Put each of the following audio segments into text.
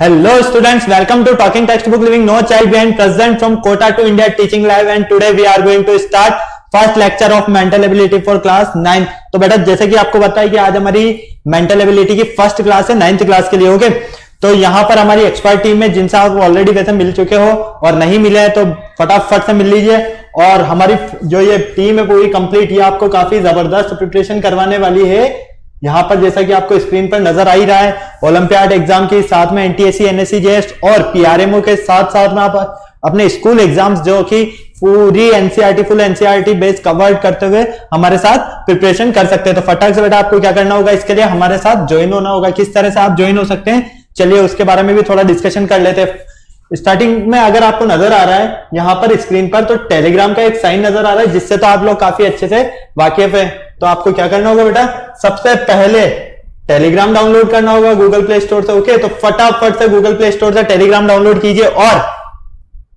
Hello students, welcome to Talking Textbook Living No Child Behind, present from Kota to India Teaching Live, and today we are going to start first lecture of mental ability for class 9। तो बेटा जैसे कि आपको पता है कि आज हमारी मेंटल एबिलिटी की फर्स्ट क्लास है 9th क्लास के लिए। ओके, तो यहाँ पर हमारी एक्सपर्ट टीम में जिनसे आप ऑलरेडी वैसे मिल चुके हो और नहीं मिले हैं तो फटाफट से मिल लीजिए। और हमारी जो ये टीम है पूरी कंप्लीट, ये आपको काफी जबरदस्त प्रिपरेशन करवाने वाली है। यहाँ पर जैसा कि आपको स्क्रीन पर नजर आ ही रहा है, ओलंपियाड एग्जाम के साथ में एनटीएससी, एनएससी, जेएस और पीआरएमओ के साथ साथ में आप अपने स्कूल एग्जाम्स जो कि पूरी NCERT full NCERT base cover करते हुए हमारे साथ प्रिपरेशन कर सकते हैं। तो फटाक से बेटा आपको क्या करना होगा, इसके लिए हमारे साथ ज्वाइन होना होगा। किस तरह से आप ज्वाइन हो सकते हैं, चलिए उसके बारे में भी थोड़ा डिस्कशन कर लेते हैं। स्टार्टिंग में अगर आपको नजर आ रहा है यहाँ पर स्क्रीन पर, तो टेलीग्राम का एक साइन नजर आ रहा है जिससे तो आप लोग काफी अच्छे से वाकिफ है। तो आपको क्या करना होगा बेटा, सबसे पहले टेलीग्राम डाउनलोड करना होगा गूगल प्ले स्टोर से। ओके, तो फटाफट से गूगल प्ले स्टोर से टेलीग्राम डाउनलोड कीजिए और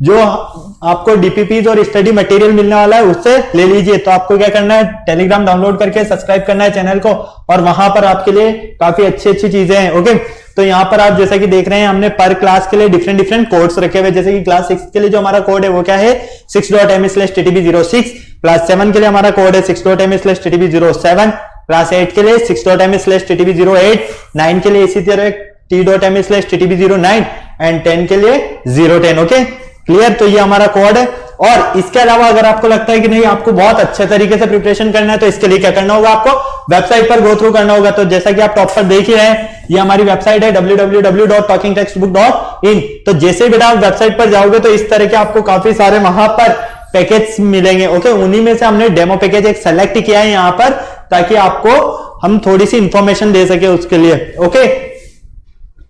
जो आपको डीपीपीज और स्टडी मटेरियल मिलने वाला है उससे ले लीजिए। तो आपको क्या करना है, टेलीग्राम डाउनलोड करके सब्सक्राइब करना है चैनल को, और वहां पर आपके लिए काफी अच्छी अच्छी चीजें हैं। ओके, तो यहाँ पर आप जैसा कि देख रहे हैं, हमने पर क्लास के लिए डिफरेंट डिफरेंट कोड्स रखे हुए। जैसे कि क्लास 6 के लिए जो हमारा कोड है वो क्या है, 6.me/ttb06। क्लास 7 के लिए हमारा कोड है 6.me/ttb07। क्लास 8 के लिए 6.me/ttb08। 9 के लिए इसी तरह t.me/ttb09 एंड 10 के लिए 010। Okay, clear. तो ये हमारा कोड है। और इसके अलावा अगर आपको लगता है कि नहीं आपको बहुत अच्छे तरीके से प्रिपरेशन करना है, तो इसके लिए क्या करना होगा, आपको वेबसाइट पर गो थ्रू करना होगा। तो जैसा कि आप टॉप पर देख ही रहे हैं, ये हमारी वेबसाइट है www.talkingtextbook.in। तो जैसे ही बेटा आप वेबसाइट पर जाओगे तो इस तरह के आपको काफी सारे वहां पर पैकेज मिलेंगे। ओके, उन्हीं में से हमने डेमो पैकेज एक सेलेक्ट किया है यहाँ पर, ताकि आपको हम थोड़ी सी इंफॉर्मेशन दे सके उसके लिए। ओके,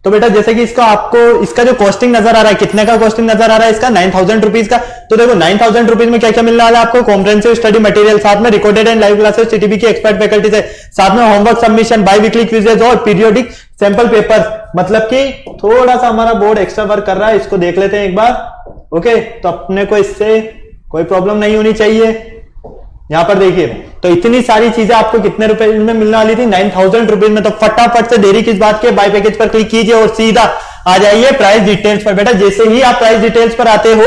तो बेटा जैसे कि इसका आपको इसका जो कॉस्टिंग नजर आ रहा है, कितने का कॉस्टिंग नजर आ रहा है इसका, 9000 रुपीज का। तो देखो 9000 रुपीज में क्या क्या मिलने वाला है आपको, कॉम्प्रिहेंसिव स्टडी मटेरियल, साथ में recorded and live classes TTB की एक्सपर्ट फैकल्टी से, साथ में homework submission, by weekly quizzes और पीरियोडिक सैंपल पेपर। मतलब कि थोड़ा सा हमारा बोर्ड एक्स्ट्रा वर्क कर रहा है, इसको देख लेते हैं एक बार। ओके, तो अपने को इससे कोई प्रॉब्लम नहीं होनी चाहिए। यहां पर देखिए, तो इतनी सारी चीजें आपको कितने रुपए में मिलने वाली थी, 9000 रुपीज में। तो फटाफट से देरी किस बात के, बाय पैकेज पर क्लिक कीजिए और सीधा आ जाइए प्राइस डिटेल्स पर। बेटा जैसे ही आप प्राइस डिटेल्स पर आते हो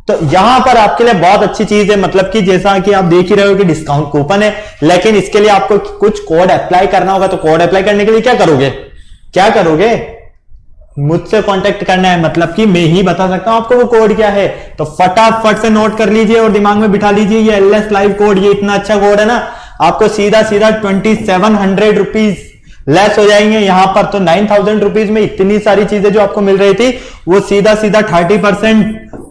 तो यहां पर आपके लिए बहुत अच्छी चीज है। मतलब कि जैसा कि आप देख ही रहे हो कि डिस्काउंट कूपन है, लेकिन इसके लिए आपको कुछ कोड अप्लाई करना होगा। तो कोड अप्लाई करने के लिए क्या करोगे, मुझसे कांटेक्ट करना है। मतलब कि मैं ही बता सकता हूं आपको वो कोड क्या है। तो फटाफट से नोट कर लीजिए और दिमाग में बिठा लीजिए, ये एलएस लाइव कोड, ये इतना अच्छा कोड है ना, आपको सीधा 2700 रुपीज लेस हो जाएंगे यहाँ पर। तो 9000 रुपीज में इतनी सारी चीजें जो आपको मिल रही थी वो सीधा 30%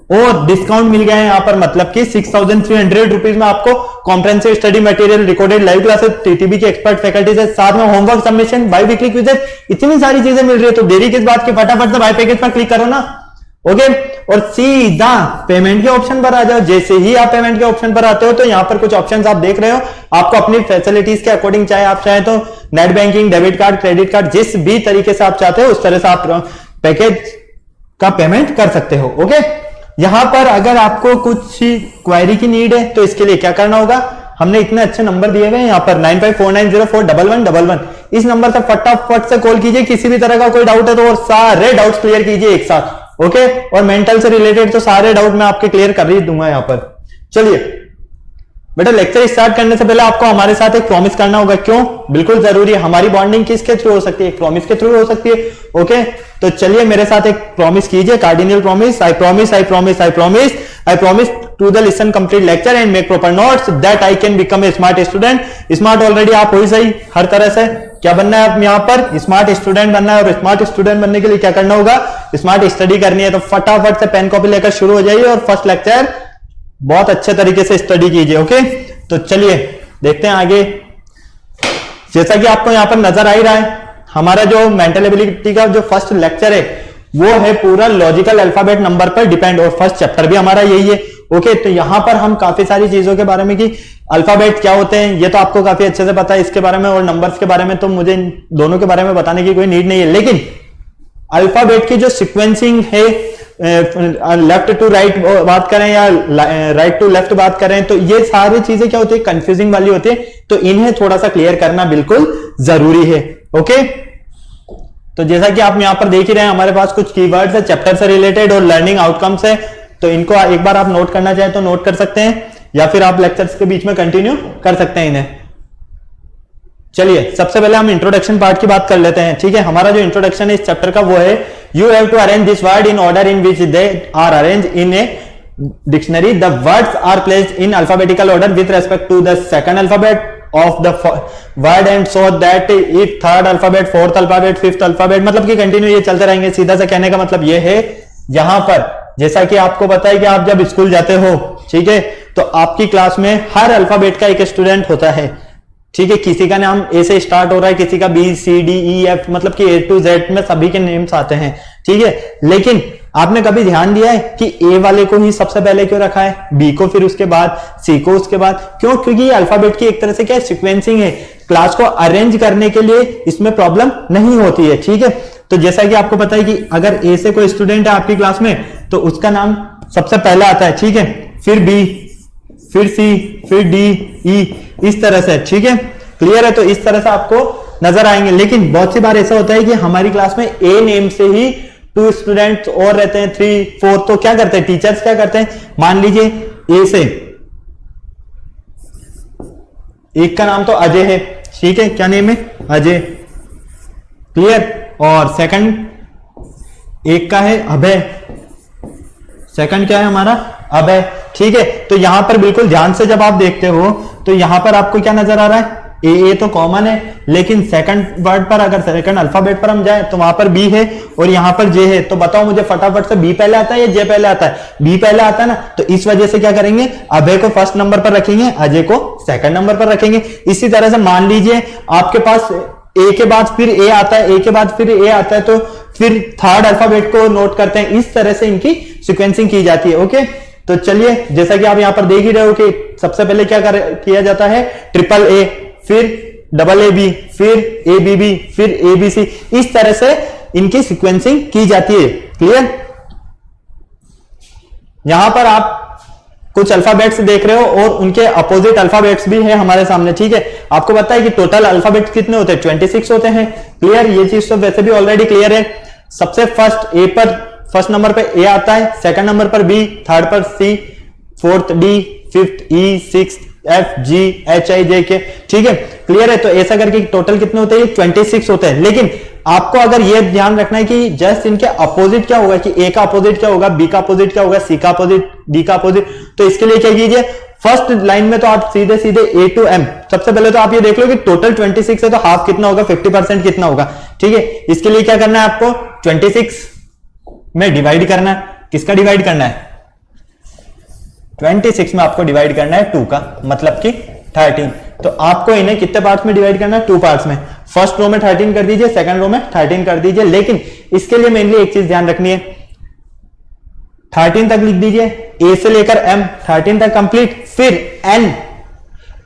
और डिस्काउंट मिल गया है यहाँ पर। मतलब कि 6300 रुपीज में आपको comprehensive study material, recorded live classes, TTB की एक्सपर्ट फैकल्टी से, साथ में homework submission, by weekly quizzes, इतनी सारी चीजें मिल रही है। तो देरी किस बात की, फटाफट से बाय पैकेज पर क्लिक करो ना। ओके, और सीधा पेमेंट के ऑप्शन पर आ जाओ। जैसे ही आप पेमेंट के ऑप्शन पर आते हो तो यहाँ पर कुछ ऑप्शंस आप देख रहे हो, आपको अपनी फैसिलिटीज के अकॉर्डिंग, चाहे आप चाहे तो net banking, debit card, credit card, जिस भी तरीके से आप चाहते हो उस तरह से आप पैकेज का पेमेंट कर सकते हो। ओके, यहां पर अगर आपको कुछ क्वेरी की नीड है तो इसके लिए क्या करना होगा, हमने इतने अच्छे नंबर दिए हुए हैं यहाँ पर 9549041111। इस नंबर से फटाफट से कॉल कीजिए, किसी भी तरह का कोई डाउट है तो, और सारे डाउट्स क्लियर कीजिए एक साथ। ओके, और मेंटल से रिलेटेड तो सारे डाउट मैं आपके क्लियर कर ही दूंगा यहाँ पर। चलिए बेटा, लेक्चर स्टार्ट करने से पहले आपको हमारे साथ एक प्रॉमिस करना होगा। क्यों, बिल्कुल जरूरी है। हमारी बॉन्डिंग किसके थ्रू हो सकती है, एक प्रॉमिस के थ्रू हो सकती है। ओके, तो चलिए मेरे साथ एक प्रॉमिस कीजिए, cardinal promise. I promise to the listen complete lecture and make proper notes that I can become a smart student. Smart already आप हो ही सही हर तरह से। क्या बनना है आप यहाँ पर, स्मार्ट स्टूडेंट बनना है। और स्मार्ट स्टूडेंट बनने के लिए क्या करना होगा, स्मार्ट स्टडी करनी है। तो फटाफट से पेन कॉपी लेकर शुरू हो जाइए और फर्स्ट लेक्चर बहुत अच्छे तरीके से स्टडी कीजिए। ओके, तो चलिए देखते हैं आगे। जैसा कि आपको यहां पर नजर आ ही रहा है, हमारा जो मेंटल एबिलिटी का जो फर्स्ट लेक्चर है वो है पूरा लॉजिकल अल्फाबेट नंबर पर डिपेंड, और फर्स्ट चैप्टर भी हमारा यही है। ओके, तो यहां पर हम काफी सारी चीजों के बारे में, कि अल्फाबेट क्या होते हैं ये तो आपको काफी अच्छे से पता है इसके बारे में, और नंबर्स के बारे में तो मुझे दोनों के बारे में बताने की कोई नीड नहीं है। लेकिन अल्फाबेट की जो सिक्वेंसिंग है, लेफ्ट टू राइट बात करें या राइट टू लेफ्ट बात करें, तो ये सारी चीजें क्या होती है, कंफ्यूजिंग वाली होती है। तो इन्हें थोड़ा सा क्लियर करना बिल्कुल जरूरी है। ओके, तो जैसा कि आप यहाँ पर देख ही रहे हैं, हमारे पास कुछ कीवर्ड्स है चैप्टर से रिलेटेड और लर्निंग आउटकम्स है, तो इनको एक बार आप नोट करना चाहें तो नोट कर सकते हैं, या फिर आप लेक्चर्स के बीच में कंटिन्यू कर सकते हैं इन्हें। चलिए सबसे पहले हम इंट्रोडक्शन पार्ट की बात कर लेते हैं। ठीक है, हमारा जो इंट्रोडक्शन है इस चैप्टर का वो है you have to arrange this word in order in which they are arrange in a dictionary. The words are placed in alphabetical order with respect to the second alphabet of the word and so that if third alphabet, fourth alphabet, fifth alphabet, मतलब कि continue ये चलते रहेंगे। सीधा सा कहने का मतलब ये है, यहां पर जैसा कि आपको पता है कि आप जब स्कूल जाते हो, ठीक है, तो आपकी क्लास में हर अल्फाबेट का एक स्टूडेंट होता है। ठीक है, किसी का नाम ए से स्टार्ट हो रहा है, किसी का B C D E F, मतलब कि ए टू जेड में सभी के नेम्स आते हैं। ठीक है, लेकिन आपने कभी ध्यान दिया है कि ए वाले को ही सबसे पहले क्यों रखा है, बी को फिर उसके बाद, सी को उसके बाद, क्यों? क्योंकि ये अल्फाबेट की एक तरह से क्या सीक्वेंसिंग है, क्लास को अरेंज करने के लिए इसमें प्रॉब्लम नहीं होती है। ठीक है, तो जैसा कि आपको पता है कि अगर ए से कोई स्टूडेंट है आपकी क्लास में तो उसका नाम सबसे पहले आता है। ठीक है, फिर बी, फिर सी, फिर डी, ई, इस तरह से। ठीक है, क्लियर है? तो इस तरह से आपको नजर आएंगे। लेकिन बहुत सी बार ऐसा होता है कि हमारी क्लास में ए नेम से ही 2 स्टूडेंट्स और रहते हैं, 3, 4, तो क्या करते हैं टीचर्स, क्या करते हैं, मान लीजिए ए से एक का नाम तो अजय है। ठीक है, क्या नेम है, अजय, क्लियर? और सेकंड एक का है अभय, सेकंड क्या है हमारा, अभय। ठीक है, तो यहां पर बिल्कुल ध्यान से जब आप देखते हो तो यहां पर आपको क्या नजर आ रहा है, ए तो कॉमन है, लेकिन सेकंड वर्ड पर, अगर सेकंड अल्फाबेट पर हम जाए तो वहां पर बी है और यहां पर जे है। तो बताओ मुझे फटाफट से, बी पहले आता है या जे पहले आता है? बी पहले आता है ना, तो इस वजह से क्या करेंगे, अभय को फर्स्ट नंबर पर रखेंगे, अजय को सेकंड नंबर पर रखेंगे। इसी तरह से मान लीजिए आपके पास ए के बाद फिर ए आता है, ए के बाद फिर ए आता है, तो फिर थर्ड अल्फाबेट को नोट करते हैं। इस तरह से इनकी सीक्वेंसिंग की जाती है। ओके, तो चलिए जैसा कि आप यहां पर देख ही रहे हो कि सबसे पहले क्या किया जाता है, ट्रिपल ए, फिर डबल ए बी, फिर ए बी बी, फिर ए बी सी, इस तरह से इनकी सीक्वेंसिंग की जाती है। क्लियर? यहां पर आप कुछ अल्फाबेट्स देख रहे हो और उनके अपोजिट अल्फाबेट्स भी है हमारे सामने। ठीक है, आपको पता है कि टोटल अल्फाबेट्स कितने होते हैं, 26 होते हैं। क्लियर? ये चीज तो वैसे भी ऑलरेडी क्लियर है। सबसे फर्स्ट ए पर, फर्स्ट नंबर पे ए आता है, सेकंड नंबर पर बी, थर्ड पर सी, fourth D, fifth E, sixth F, G, H, I, J, के। ठीक है, क्लियर है? तो ऐसा करके टोटल कितने होते हैं, 26 होते हैं। लेकिन आपको अगर यह ध्यान रखना है कि जस्ट इनके अपोजिट क्या होगा, कि ए का अपोजिट क्या होगा, बी का अपोजिट क्या होगा, सी का अपोजिट, डी का अपोजिट। तो इसके लिए क्या कीजिए, फर्स्ट लाइन में तो आप सीधे सीधे ए टू एम, सबसे पहले तो आप ये देख लो कि टोटल 26 है, तो हाफ कितना होगा, 50% कितना होगा। ठीक है, इसके लिए क्या करना है आपको, 26 में डिवाइड करना है। किसका डिवाइड करना है, 26 में आपको डिवाइड करना है 2 का, मतलब कि 13। तो आपको इन्हें कितने पार्ट्स में डिवाइड करना है, 2 पार्ट्स में। फर्स्ट रो में 13 कर दीजिए, सेकंड रो में 13 कर दीजिए। लेकिन इसके लिए मेनली एक चीज ध्यान रखनी है, 13 तक लिख दीजिए, ए से लेकर एम 13 तक कंप्लीट। फिर एन,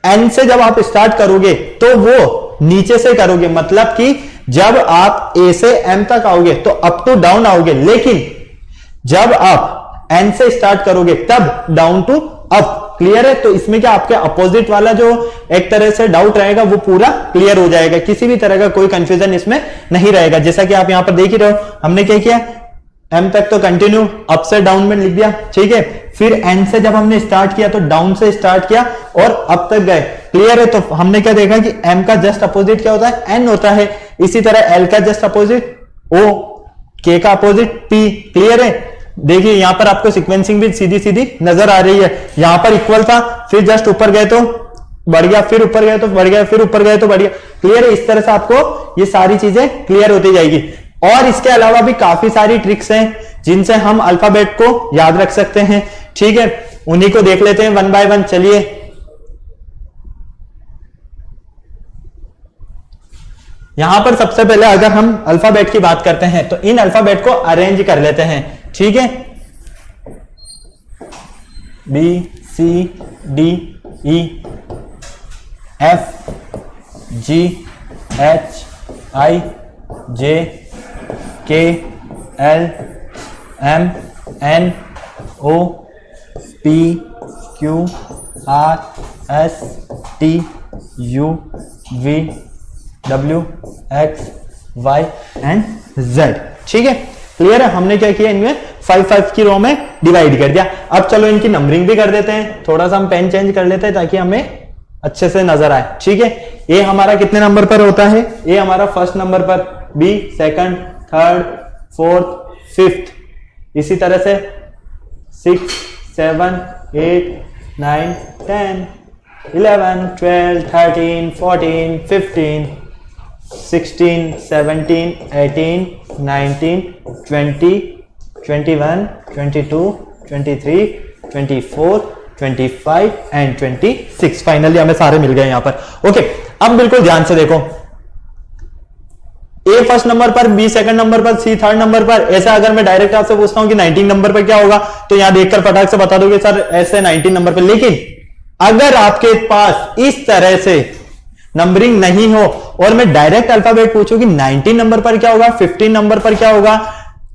एन से जब आप स्टार्ट करोगे तो वो नीचे से करोगे, मतलब कि जब आप ए से एम तक आओगे तो अप टू डाउन आओगे, लेकिन जब आप एन से स्टार्ट करोगे तब डाउन टू अप। क्लियर है? तो इसमें क्या आपके अपोजिट वाला जो एक तरह से डाउट रहेगा वो पूरा क्लियर हो जाएगा, किसी भी तरह का कोई कंफ्यूजन इसमें नहीं रहेगा। जैसा कि आप यहां पर देख ही रहे हो, हमने क्या किया, एम तक तो कंटिन्यू अप से डाउन में लिख दिया। ठीक है, फिर एन से जब हमने स्टार्ट किया तो डाउन से स्टार्ट किया और अप तक गए। क्लियर है? तो हमने क्या देखा कि एम का जस्ट अपोजिट क्या होता है, एन होता है। इसी तरह एल का जस्ट अपोजिट ओ, के का अपोजिट पी। क्लियर है? देखिए यहां पर आपको सीक्वेंसिंग भी सीधी सीधी नजर आ रही है। यहां पर इक्वल था, फिर जस्ट ऊपर गए तो बढ़ गया, फिर ऊपर गए तो बढ़ गया, फिर ऊपर गए तो बढ़ गया। क्लियर है? इस तरह से आपको ये सारी चीजें क्लियर होती जाएगी। और इसके अलावा भी काफी सारी ट्रिक्स हैं जिनसे हम अल्फाबेट को याद रख सकते हैं। ठीक है, उन्हीं को देख लेते हैं वन बाय वन। चलिए, यहां पर सबसे पहले अगर हम अल्फाबेट की बात करते हैं तो इन अल्फाबेट को अरेंज कर लेते हैं। ठीक है, B, C, D, E, F, G, H, I, J, K, L, M, N, O, P, Q, R, S, T, U, V, W, X, Y and Z. ठीक है, क्लियर है। हमने क्या किया, इनमें 5 की रो में डिवाइड कर दिया। अब चलो इनकी नंबरिंग भी कर देते हैं, थोड़ा सा हम पेन चेंज कर लेते हैं ताकि हमें अच्छे से नजर आए। ठीक है, ए हमारा कितने नंबर पर होता है, ए हमारा फर्स्ट नंबर पर, B second, third, fourth, fifth, इसी तरह से 6, 7, 8, 9, 10, 11, 12, 13, 14, 15, 16, 17, 18, 19, 20, 21, 22, 23, 24, 25 एंड 26। फाइनली हमें सारे मिल गए यहां पर। ओके, अब बिल्कुल ध्यान से देखो, ए फर्स्ट नंबर पर, बी सेकंड नंबर पर, सी थर्ड नंबर पर। ऐसा अगर मैं डायरेक्ट आपसे पूछता हूं कि 19 नंबर पर क्या होगा, तो यहां देखकर फटाक से बता दोगे सर ऐसे 19 नंबर पर। लेकिन अगर आपके पास इस तरह से नंबरिंग नहीं हो और मैं डायरेक्ट अल्फाबेट पूछूं कि 19 नंबर पर क्या होगा, 15 नंबर पर क्या होगा,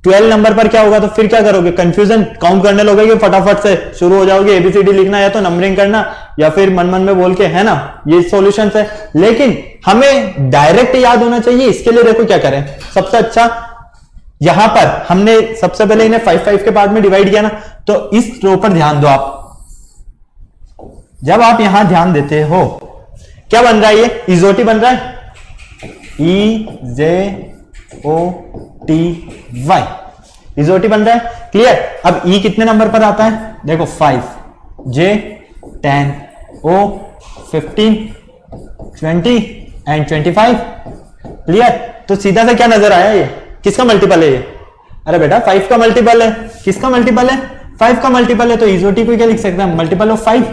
12 नंबर पर क्या होगा, तो फिर क्या करोगे, कंफ्यूजन काउंट करने लगोगे, फटाफट से शुरू हो जाओगे एबीसीडी लिखना या तो नंबरिंग करना या फिर मन मन में बोल के, है ना। ये सॉल्यूशंस है। लेकिन हमें डायरेक्ट याद होना चाहिए, इसके लिए देखो क्या करें। सबसे अच्छा, यहां पर हमने सबसे पहले इन्हें 5 के पार्ट में डिवाइड किया ना, तो इस रो पर ध्यान दो आप। जब आप यहां ध्यान देते हो, क्या बन रहा है, ये इजोटी बन रहा है, EJOTY, इजोटी बन रहा है। क्लियर। अब ई कितने नंबर पर आता है, देखो 5, J 10, O 15, 20 एंड 25। क्लियर। तो सीधा से क्या नजर आया, ये किसका मल्टीपल है ये, अरे बेटा 5 का मल्टीपल है। किसका मल्टीपल है, 5 का मल्टीपल है। तो इजोटी को क्या लिख सकते हैं, मल्टीपल ऑफ 5।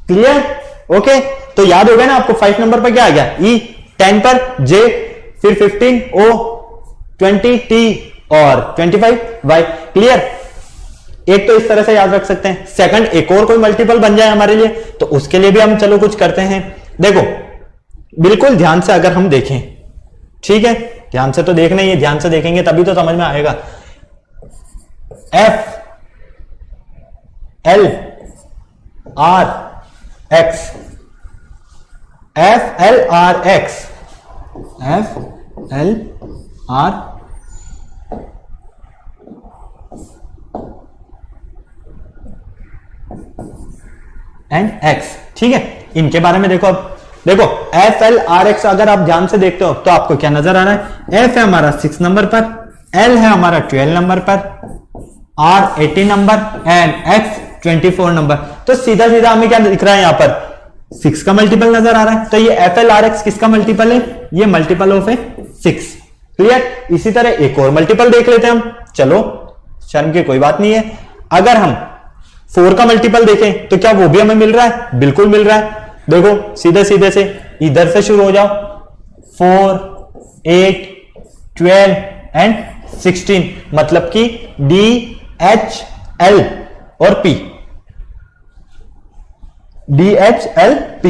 क्लियर। ओके, तो याद हो गया ना आपको, 5 नंबर पर क्या आ गया, ई, 10 पर J, फिर 15 O, 20 T और 25 Y। क्लियर। एक तो इस तरह से याद रख सकते हैं। सेकंड, एक और कोई मल्टीपल बन जाए हमारे लिए, तो उसके लिए भी हम चलो कुछ करते हैं। देखो बिल्कुल ध्यान से अगर हम देखें, ठीक है, ध्यान से तो देखना ही है, ध्यान से देखेंगे तभी तो समझ में आएगा। F L R X, F L R X, F L R and X। ठीक है, इनके बारे में देखो। अब देखो F L R X अगर आप ध्यान से देखते हो तो आपको क्या नजर आ रहा है, F है हमारा 6 नंबर पर, L है हमारा 12 नंबर पर, R 18 number and X 24 number. तो सीधा सीधा हमें क्या दिख रहा है, यहां पर 6 का मल्टीपल नजर आ रहा है। तो ये F L R X किसका मल्टीपल है, ये मल्टीपल ऑफ है 6। क्लियर। इसी तरह एक और मल्टीपल देख लेते हैं हम, चलो शर्म की कोई बात नहीं है। अगर हम 4 का मल्टीपल देखें तो क्या वो भी हमें मिल रहा है, बिल्कुल मिल रहा है। देखो सीधे सीधे से इधर से शुरू हो जाओ, 4, 8, 12 एंड 16, मतलब कि D H L और P, D H L P।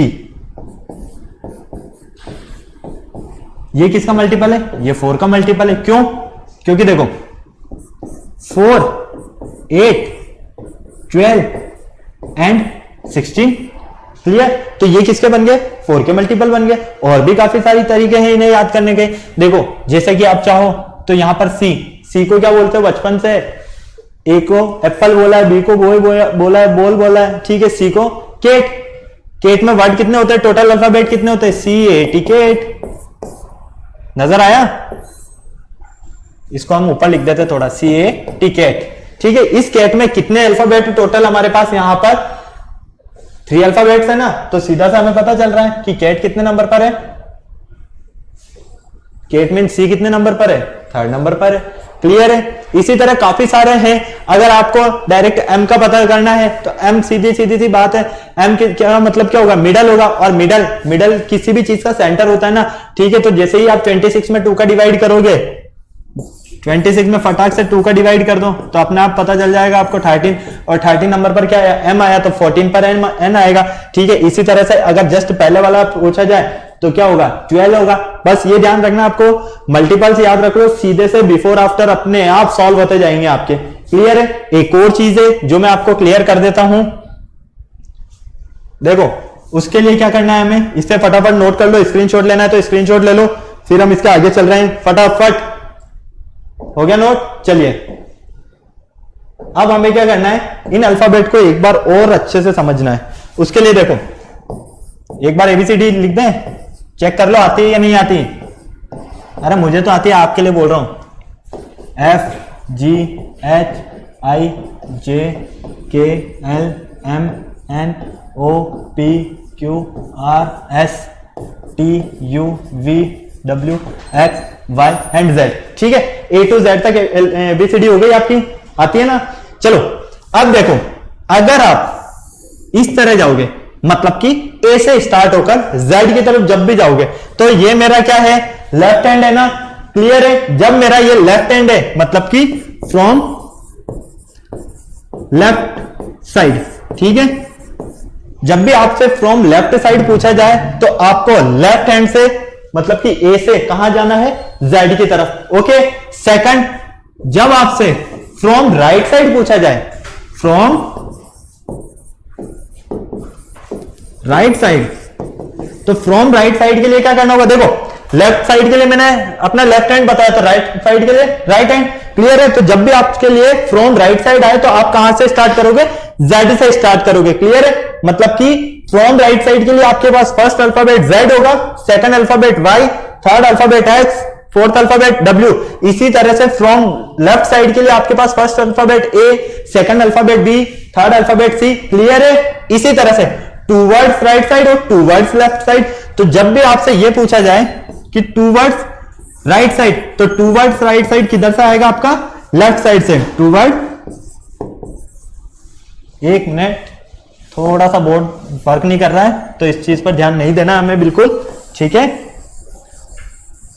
ये किसका मल्टीपल है, ये 4 का मल्टीपल है। क्यों, क्योंकि देखो 4, 8, 12 एंड 16। क्लियर। तो ये किसके बन गए, 4 के मल्टीपल बन गए। और भी काफी सारी तरीके हैं इन्हें याद करने के। देखो जैसे कि आप चाहो तो यहां पर सी को क्या बोलते हो बचपन से, ए को एप्पल बोला है, बी को बॉय बोला है, बॉल बोला है, ठीक है, सी को केट। केट में वर्ड कितने होते हैं, टोटल अल्फाबेट कितने होते हैं, CAT, केट। नजर आया, इसको हम ऊपर लिख देते हैं थोड़ा, CAT, केट। ठीक है, इस केट में कितने अल्फाबेट टोटल हमारे पास, यहां पर 3 अल्फाबेट्स है ना, तो सीधा सा हमें पता चल रहा है कि केट कितने नंबर पर है। केट मीन सी कितने नंबर पर है, 3rd नंबर पर है। क्लियर है। इसी तरह काफी सारे हैं। अगर आपको डायरेक्ट एम का पता करना है तो एम सीधी सी बात है, एम क्या मतलब क्या होगा, मिडल होगा। और मिडल किसी भी चीज का सेंटर होता है ना, ठीक है। तो जैसे ही आप 26 में 2 का डिवाइड करोगे, 26 में फटाक से 2 का डिवाइड कर दो तो अपने आप पता चल जाएगा आपको 13। और 13 नंबर पर क्या आया, एम आया, तो 14 पर एन आएगा। ठीक है। इसी तरह से अगर जस्ट पहले वाला पूछा जाए तो क्या होगा, 12 होगा। बस ये ध्यान रखना, आपको मल्टीपल से याद रख लो, सीधे से बिफोर आफ्टर अपने आप सॉल्व होते जाएंगे आपके। क्लियर है। एक और चीज है जो मैं आपको क्लियर कर देता हूं, देखो उसके लिए क्या करना है हमें, इससे फटाफट नोट कर लो, स्क्रीनशॉट लेना है तो स्क्रीनशॉट ले लो। फिर हम इसके आगे चल रहे हैं फटाफट। हो गया नोट? चलिए अब हमें क्या करना है, इन अल्फाबेट को एक बार और अच्छे से समझना है। उसके लिए देखो एक बार एबीसीडी लिख दें, चेक कर लो आती है या नहीं आती। अरे मुझे तो आती है, आपके लिए बोल रहा हूं। F G H I J K L M N O P Q R S T U V W X Y and Z. ठीक है, ए टू जेड तक एबीसीडी हो गई आपकी, आती है ना। चलो अब देखो, अगर आप इस तरह जाओगे, मतलब कि ए से स्टार्ट होकर जेड की तरफ जब भी जाओगे, तो ये मेरा क्या है, लेफ्ट हैंड है ना, क्लियर है। जब मेरा ये लेफ्ट हैंड है, मतलब कि फ्रॉम लेफ्ट साइड, ठीक है। जब भी आपसे फ्रॉम लेफ्ट साइड पूछा जाए तो आपको लेफ्ट हैंड से, मतलब कि ए से कहां जाना है, जेड की तरफ। ओके। सेकंड, जब आपसे फ्रॉम राइट साइड पूछा जाए, फ्रॉम राइट साइड, तो फ्रॉम राइट साइड के लिए क्या करना होगा, देखो लेफ्ट साइड के लिए मैंने अपना लेफ्ट हैंड बताया, तो राइट साइड के लिए राइट हैंड, क्लियर है। तो जब भी आपके लिए फ्रॉम राइट साइड आए तो आप कहां से स्टार्ट करोगे, जेड से स्टार्ट करोगे, क्लियर है। मतलब कि फ्रॉम राइट साइड के लिए आपके पास फर्स्ट अल्फाबेट जेड होगा, second alphabet Y, third alphabet X, fourth alphabet W. इसी तरह से फ्रॉम लेफ्ट साइड के लिए आपके पास first alphabet A, second alphabet B, third alphabet C, clear है। इसी तरह से टूवर्ड्स राइट साइड और टूवर्ड्स लेफ्ट साइड। तो जब भी आपसे यह पूछा जाए कि टूवर्ड्स राइट साइड, तो टूवर्ड्स राइट साइड किधर से आएगा आपका, लेफ्ट साइड से। टूवर्ड, एक मिनट, थोड़ा सा बोर्ड वर्क नहीं कर रहा है तो इस चीज पर ध्यान नहीं देना हमें बिल्कुल, ठीक है।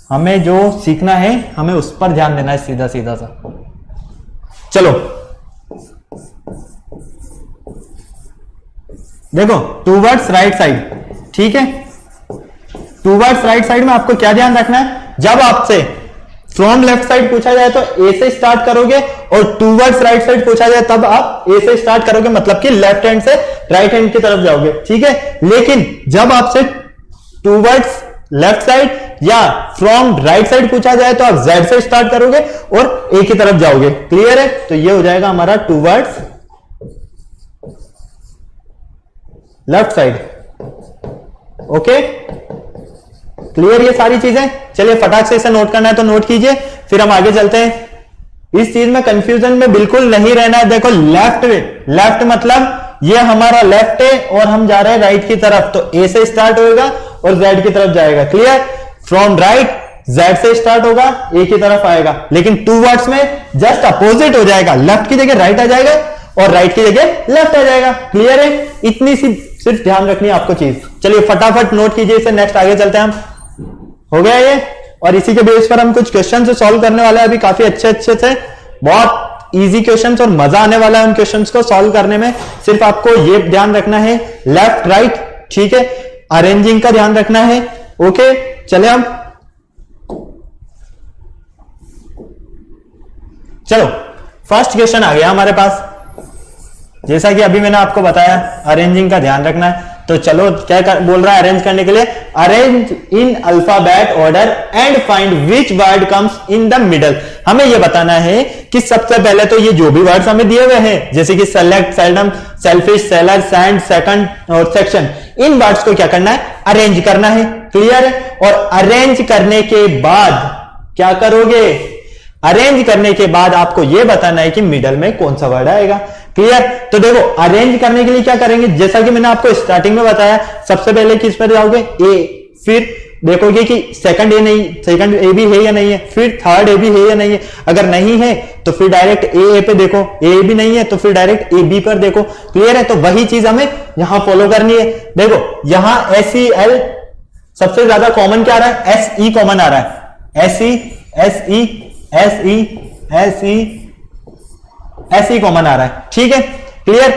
हमें जो सीखना है हमें उस पर ध्यान देना है, सीधा सीधा सा। चलो देखो, टूवर्ड्स राइट साइड, ठीक है। टूवर्ड्स राइट साइड में आपको क्या ध्यान रखना है, जब आपसे फ्रॉम लेफ्ट साइड पूछा जाए तो ए से स्टार्ट करोगे, और टूवर्ड्स राइट साइड पूछा जाए तब आप ए से स्टार्ट करोगे, मतलब कि लेफ्ट हैंड से राइट हैंड की तरफ जाओगे, ठीक है। लेकिन जब आपसे टूवर्ड्स लेफ्ट साइड या फ्रॉम राइट साइड पूछा जाए तो आप जेड से स्टार्ट करोगे और ए की तरफ जाओगे, क्लियर है। तो ये हो जाएगा हमारा towards left side. Okay, clear ये सारी चीजें। चलिए फटाक से इसे नोट करना है तो नोट कीजिए, फिर हम आगे चलते हैं। इस चीज में कंफ्यूजन में बिल्कुल नहीं रहना है। देखो लेफ्ट, लेफ्ट मतलब ये हमारा लेफ्ट है और हम जा रहे हैं राइट की तरफ, तो ए से स्टार्ट होगा और जेड की तरफ जाएगा, क्लियर। फ्रॉम राइट जेड से स्टार्ट होगा, ए की तरफ आएगा। लेकिन टूवर्ड्स में जस्ट अपोजिट हो जाएगा, लेफ्ट की जगह राइट आ जाएगा और राइट की जगह लेफ्ट आ जाएगा, क्लियर है। इतनी सी सिर्फ ध्यान रखनी है आपको चीज। चलिए फटाफट नोट कीजिए इसे, नेक्स्ट आगे चलते हैं हम। हो गया ये, और इसी के बेस पर हम कुछ क्वेश्चन से सॉल्व करने वाले हैं। अभी काफी अच्छे अच्छे थे, बहुत इजी क्वेश्चंस और मजा आने वाला है उन क्वेश्चंस को सॉल्व करने में। सिर्फ आपको ये ध्यान रखना है लेफ्ट राइट, ठीक है, अरेंजिंग का ध्यान रखना है। ओके, चले हम, चलो फर्स्ट क्वेश्चन आ गया हमारे पास। जैसा कि अभी मैंने आपको बताया अरेंजिंग का ध्यान रखना है, तो चलो क्या बोल रहा है अरेंज करने के लिए, arrange in alphabet order and find which word comes in the middle. हमें यह बताना है कि सबसे पहले तो ये जो भी वर्ड्स हमें दिए हुए हैं, जैसे कि select, seldom, selfish, seller, sand, second और सेक्शन, इन वर्ड्स को क्या करना है, अरेंज करना है, क्लियर है। और अरेंज करने के बाद क्या करोगे, अरेंज करने के बाद आपको यह बताना है कि मिडल में कौन सा वर्ड आएगा, क्लियर। तो देखो अरेंज करने के लिए क्या करेंगे, जैसा कि मैंने आपको स्टार्टिंग में बताया, सबसे पहले किस पर जाओगे, ए, फिर देखोगे कि सेकंड ए नहीं, सेकंड ए भी है या नहीं है, फिर थर्ड ए भी है या नहीं है। अगर नहीं है तो फिर डायरेक्ट ए पे देखो, ए भी नहीं है तो फिर डायरेक्ट ए बी पर देखो, क्लियर है। तो वही चीज हमें यहां फॉलो करनी है। देखो यहां एस ई एल सबसे ज्यादा कॉमन क्या आ रहा है, एस ई कॉमन आ रहा है, S E S E S E S E S E common आ रहा है, ठीक है, क्लियर।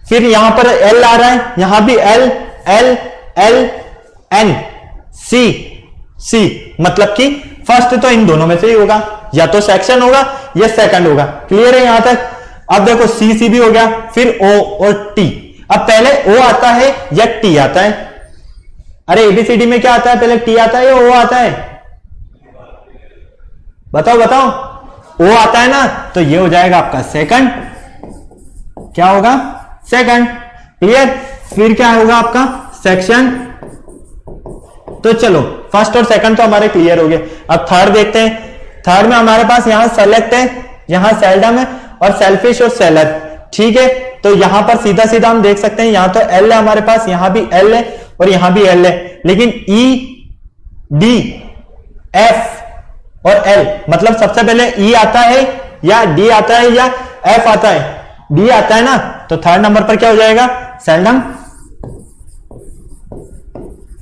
फिर यहां पर एल आ रहा है, यहां भी L L L N C C, मतलब कि फर्स्ट तो इन दोनों में से ही होगा, या तो सेक्शन होगा या सेकंड होगा, क्लियर है यहां तक। अब देखो सी सी भी हो गया, फिर ओ और टी। अब पहले ओ आता है या टी आता है, अरे एबीसीडी में क्या आता है, पहले टी आता है या ओ आता है, बताओ बताओ, ओ आता है ना, तो ये हो जाएगा आपका सेकंड, क्या होगा सेकंड। क्लियर। फिर क्या होगा आपका सेक्शन। तो चलो फर्स्ट और सेकंड तो हमारे क्लियर हो गए। अब थर्ड देखते हैं। थर्ड में हमारे पास यहां सेलेक्ट है, यहां सेल्डम है, और सेल्फिश और सेलर। ठीक है, तो यहां पर सीधा सीधा हम देख सकते हैं, यहां तो एल है हमारे पास, यहां भी एल है और यहां भी एल है, लेकिन ई डी एफ और एल, मतलब सबसे पहले ई आता है या डी आता है या एफ आता है, डी आता है ना, तो थर्ड नंबर पर क्या हो जाएगा सेल्डम।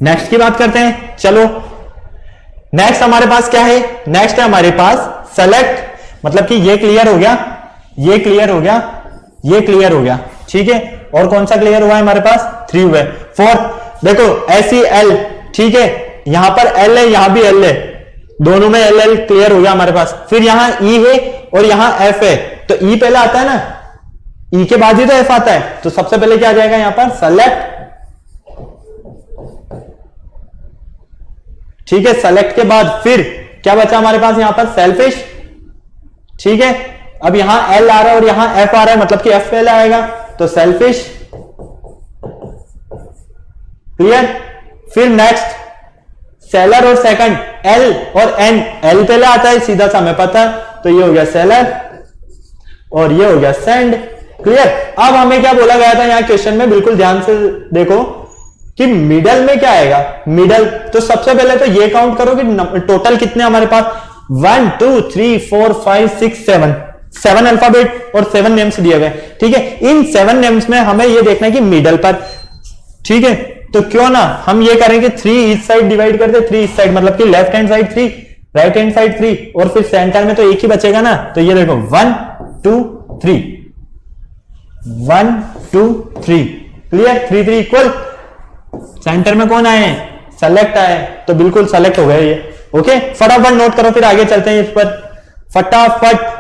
नेक्स्ट की बात करते हैं। चलो नेक्स्ट हमारे पास क्या है, नेक्स्ट है हमारे पास सेलेक्ट, मतलब कि ये क्लियर हो गया, ये क्लियर हो गया, ये क्लियर हो गया। ठीक है, और कौन सा क्लियर हुआ है हमारे पास, 3 हुए। फोर्थ देखो एस एल, ठीक है, यहां पर एल है, यहां भी एल है, दोनों में एल एल क्लियर हो गया हमारे पास। फिर यहां ई है और यहां एफ है, तो ई पहले आता है ना, ई के बाद ही तो एफ आता है, तो सबसे पहले क्या आ जाएगा यहां पर सेलेक्ट। ठीक है, सेलेक्ट के बाद फिर क्या बचा हमारे पास यहां पर सेल्फिश। ठीक है, अब यहां एल आ रहा है और यहां एफ आ रहा है, मतलब कि एफ पहले आएगा, तो सेल्फिश। क्लियर। फिर नेक्स्ट सेलर और सेकंड, एल और एन, एल पहले आता है सीधा सा हमें पता है, तो ये हो गया सेलर और ये हो गया सेंड। क्लियर। अब हमें क्या बोला गया था यहां क्वेश्चन में, बिल्कुल ध्यान से देखो कि मिडल में क्या आएगा। मिडल तो सबसे पहले तो ये काउंट करो कि टोटल कितने हमारे पास 1 2 3 4 5 6 7 7 अल्फाबेट और 7 नेम्स दिए हुए। ठीक है, इन 7 नेम्स में हमें ये देखना है कि मिडल पर। ठीक है, तो क्यों ना हम ये करें कि 3 इस साइड डिवाइड कर दे, 3 इस साइड, मतलब कि left hand side 3, right hand side 3, और फिर सेंटर में तो एक ही बचेगा ना, तो ये देखो 1 2 3 1 2 3। क्लियर। 3 3 इक्वल, सेंटर में कौन आए, सेलेक्ट आए, तो बिल्कुल सेलेक्ट हो गया ये। ओके, फटाफट नोट करो, फिर आगे चलते हैं इस पर फटाफट।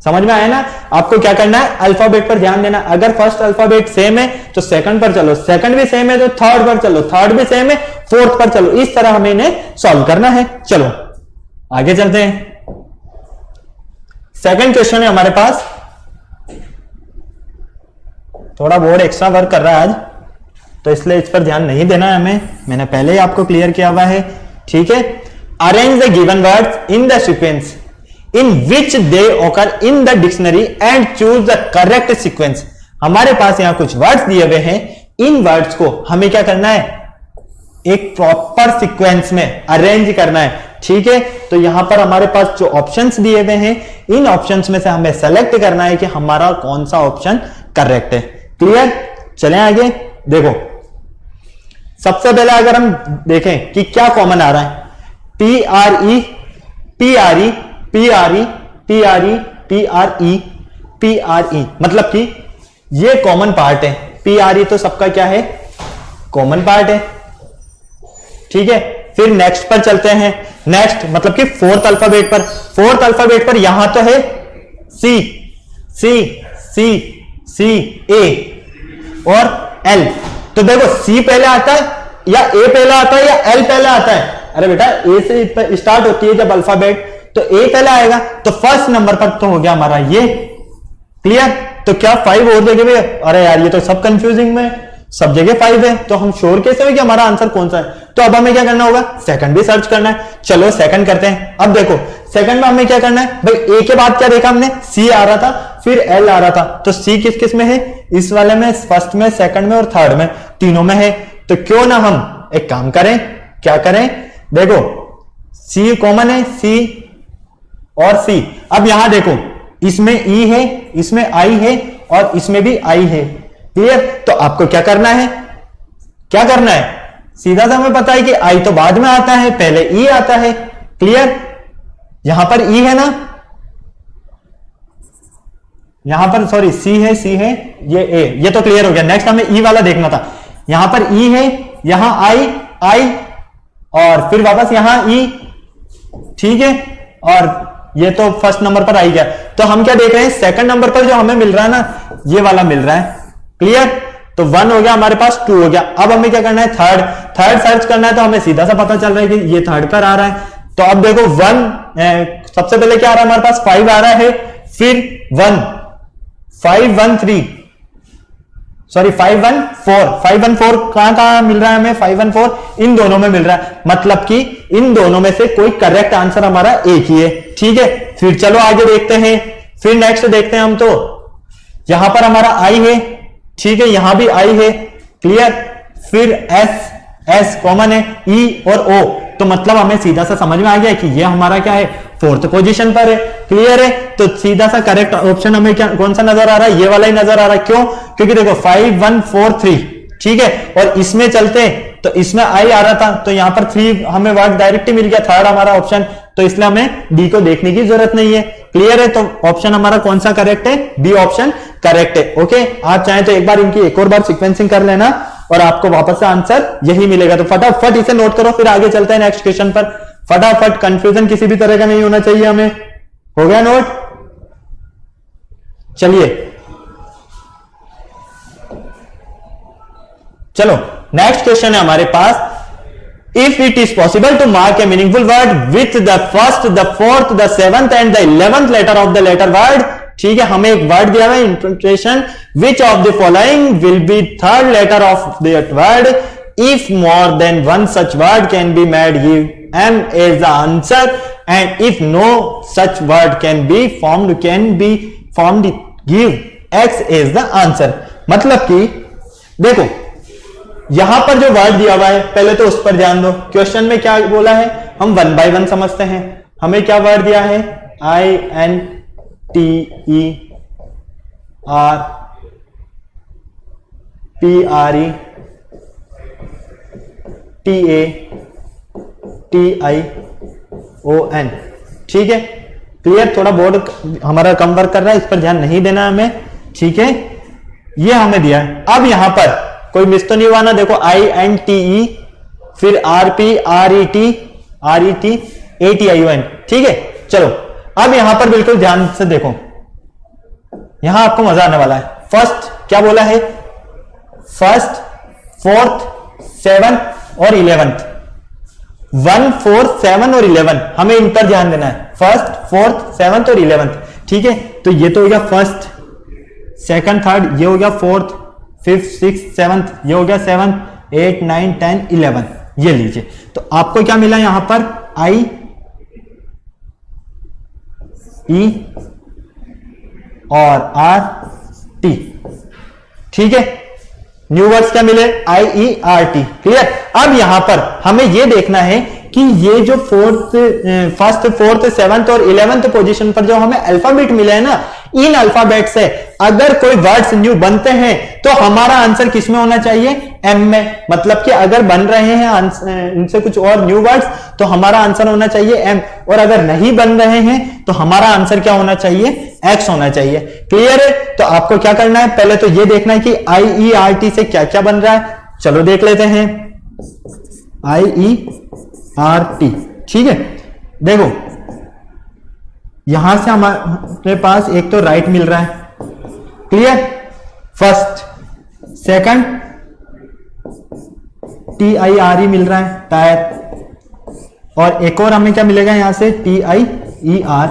समझ में आया ना। आपको क्या करना है, अल्फाबेट पर ध्यान देना। अगर फर्स्ट अल्फाबेट सेम है तो सेकंड पर चलो, सेकंड भी सेम है तो थर्ड पर चलो, थर्ड भी सेम है फोर्थ पर चलो, इस तरह हमें इन्हें सॉल्व करना है। चलो आगे चलते हैं। सेकंड क्वेश्चन है हमारे पास, थोड़ा बोर्ड एक्स्ट्रा वर्क कर रहा है आज, तो इसलिए इस पर ध्यान नहीं देना है हमें, मैंने पहले ही आपको क्लियर किया हुआ है। ठीक है, arrange the given words in the sequence in which they occur in the dictionary and choose the correct sequence. हमारे पास यहां कुछ वर्ड्स दिए हुए हैं, इन वर्ड्स को हमें क्या करना है, एक प्रॉपर सीक्वेंस में अरेंज करना है। ठीक है, तो यहां पर हमारे पास जो ऑप्शंस दिए हुए हैं, इन ऑप्शंस में से हमें सेलेक्ट करना है कि हमारा कौन सा ऑप्शन करेक्ट है। क्लियर। चलें आगे। देखो सबसे पहले अगर हम देखें कि क्या कॉमन आ रहा है, P R E P R E P R E P R E P R E P R E, मतलब कि ये कॉमन पार्ट है। पी आर ई तो सबका क्या है, कॉमन पार्ट है। ठीक है, फिर नेक्स्ट पर चलते हैं। नेक्स्ट मतलब कि फोर्थ अल्फाबेट पर, फोर्थ अल्फाबेट पर यहां तो है सी सी सी सी ए और एल, तो देखो सी पहले आता है या ए पहले आता है या एल पहले आता है। अरे बेटा ए से स्टार्ट होती है जब अल्फाबेट, तो ए पहले आएगा, तो फर्स्ट नंबर पर तो हो गया हमारा ये। क्लियर। तो क्या 5 और देखे भैया, अरे यार ये तो सब कंफ्यूजिंग में, सब जगह 5 है, तो हम श्योर कैसे हो कि हमारा आंसर कौन सा है। तो अब हमें क्या करना होगा, सेकंड भी सर्च करना है। चलो सेकंड करते हैं। अब देखो सेकंड में हमें क्या करना है भाई, ए के बाद क्या देखा हमने, सी आ रहा था, फिर एल आ रहा था, तो सी किस किस में है, इस वाले में, फर्स्ट में, सेकंड में और थर्ड में, तीनों में है। तो क्यों ना हम एक काम करें, क्या करें, देखो सी कॉमन है, सी और सी। अब यहां देखो इसमें ई है, इसमें आई है और इसमें भी आई है। क्लियर। तो आपको क्या करना है, क्या करना है, सीधा सा हमें पता है कि आई तो बाद में आता है, पहले ई आता है। क्लियर। यहां पर ई है ना, यहां पर सॉरी सी है, ये ए, ये तो क्लियर हो गया। नेक्स्ट हमें ई वाला देखना था। यहां पर ई है, यहां आई और फिर वापस यहां ई। ठीक है, और ये तो फर्स्ट नंबर पर आई गया। तो हम क्या देख रहे हैं, सेकंड नंबर पर जो हमें मिल रहा है ना, ये वाला मिल रहा है। क्लियर। तो 1 हो गया हमारे पास, 2 हो गया। अब हमें क्या करना है, थर्ड सर्च करना है। तो हमें सीधा सा पता चल रहा है कि ये थर्ड पर आ रहा है, तो अब देखो 1 सबसे पहले क्या आ रहा है हमारे पास 5 आ रहा है, फिर 1 5 1 3 सॉरी 5 1 4 5 1 4 कहां मिल रहा है हमें 5 1 4 इन दोनों में मिल रहा है, मतलब कि इन दोनों में से कोई करेक्ट आंसर हमारा एक ही है। ठीक है, फिर चलो आगे देखते हैं, फिर नेक्स्ट देखते हैं हम। तो यहां पर हमारा आई है, ठीक है, यहां भी आई है, क्लियर। फिर एस कॉमन है, ई और ओ, तो मतलब हमें सीधा सा समझ में आ गया कि ये हमारा क्या है, फोर्थ पोजीशन पर है, क्लियर है। तो सीधा सा करेक्ट ऑप्शन हमें क्या कौन सा नजर आ रहा है, ये वाला ही नजर आ रहा है। क्यों? क्योंकि देखो 5 1 4 3, ठीक है, और इसमें चलते हैं तो इसमें आई आ रहा था, तो यहां पर 3 हमें वर्ड डायरेक्ट ही मिल गया, थर्ड हमारा ऑप्शन, तो इसलिए हमें डी को देखने की जरूरत नहीं है, क्लियर है। तो ऑप्शन हमारा कौन सा करेक्ट है, बी ऑप्शन करेक्ट है। ओके, आप चाहें तो एक बार इनकी एक और बार सीक्वेंसिंग कर लेना और आपको वापस से आंसर यही मिलेगा। तो फटाफट इसे नोट करो, फिर आगे चलते हैं नेक्स्ट क्वेश्चन पर। फटाफट, कंफ्यूजन किसी भी तरह का नहीं होना चाहिए हमें। हो गया नोट? चलिए चलो नेक्स्ट क्वेश्चन है हमारे पास, if it is possible to mark a meaningful word with the first, the fourth, the seventh and the 11th letter of the letter word. ठीक है, हमें एक वर्ड दिया हुआ है, interpretation, which of the following will be third letter of that word, if more than one such word can be made, give M as the answer, and if no such word can be formed, give X as the answer। मतलब कि देखो यहां पर जो word दिया हुआ है, पहले तो उस पर ध्यान दो। क्वेश्चन में क्या बोला है, हम 1 by 1 समझते हैं। हमें क्या वर्ड दिया है, INTERPRETION, ठीक है, क्लियर। थोड़ा बोर्ड हमारा कम वर्क कर रहा है, इस पर ध्यान नहीं देना हमें, ठीक है। ये हमें दिया है। अब यहां पर कोई मिस तो नहीं हुआ ना, देखो INTE, फिर RPRETATION, ठीक है। चलो अब यहां पर बिल्कुल ध्यान से देखो, यहां आपको मजा आने वाला है। फर्स्ट क्या बोला है, फर्स्ट, फोर्थ, 7 और 11th, 1 4 7 और 11, हमें इन पर ध्यान देना है। फर्स्ट, फोर्थ, 7th और 11th, ठीक है। तो ये तो हो गया फर्स्ट, सेकंड, थर्ड, ये हो गया फोर्थ, 5th 6th 7th, ये हो गया 7, 8 9 10 11, ये लीजिए। तो आपको क्या मिला यहां पर, I E और R T, ठीक है। न्यू वर्ड्स क्या मिले, IERT, क्लियर। अब यहां पर हमें यह देखना है कि ये जो फर्स्ट, फोर्थ, 7th और 11th पोजीशन पर जो हमें अल्फाबेट मिले हैं ना, इन अल्फाबेट से अगर कोई वर्ड्स न्यू बनते हैं तो हमारा आंसर किस में होना चाहिए, M में। मतलब कि अगर बन रहे हैं इनसे कुछ और न्यू वर्ड्स तो हमारा आंसर होना चाहिए M, और अगर नहीं बन रहे हैं तो हमारा आंसर क्या होना चाहिए, X होना चाहिए, क्लियर है। तो आपको क्या करना है, पहले तो ये देखना है कि IERT से क्या क्या बन रहा है। चलो देख लेते हैं, IERT, ठीक है। देखो यहां से हमारे पास एक तो राइट मिल रहा है, क्लियर, फर्स्ट, सेकंड TIRE मिल रहा है, टायर, और एक और हमें क्या मिलेगा यहां से, TIER,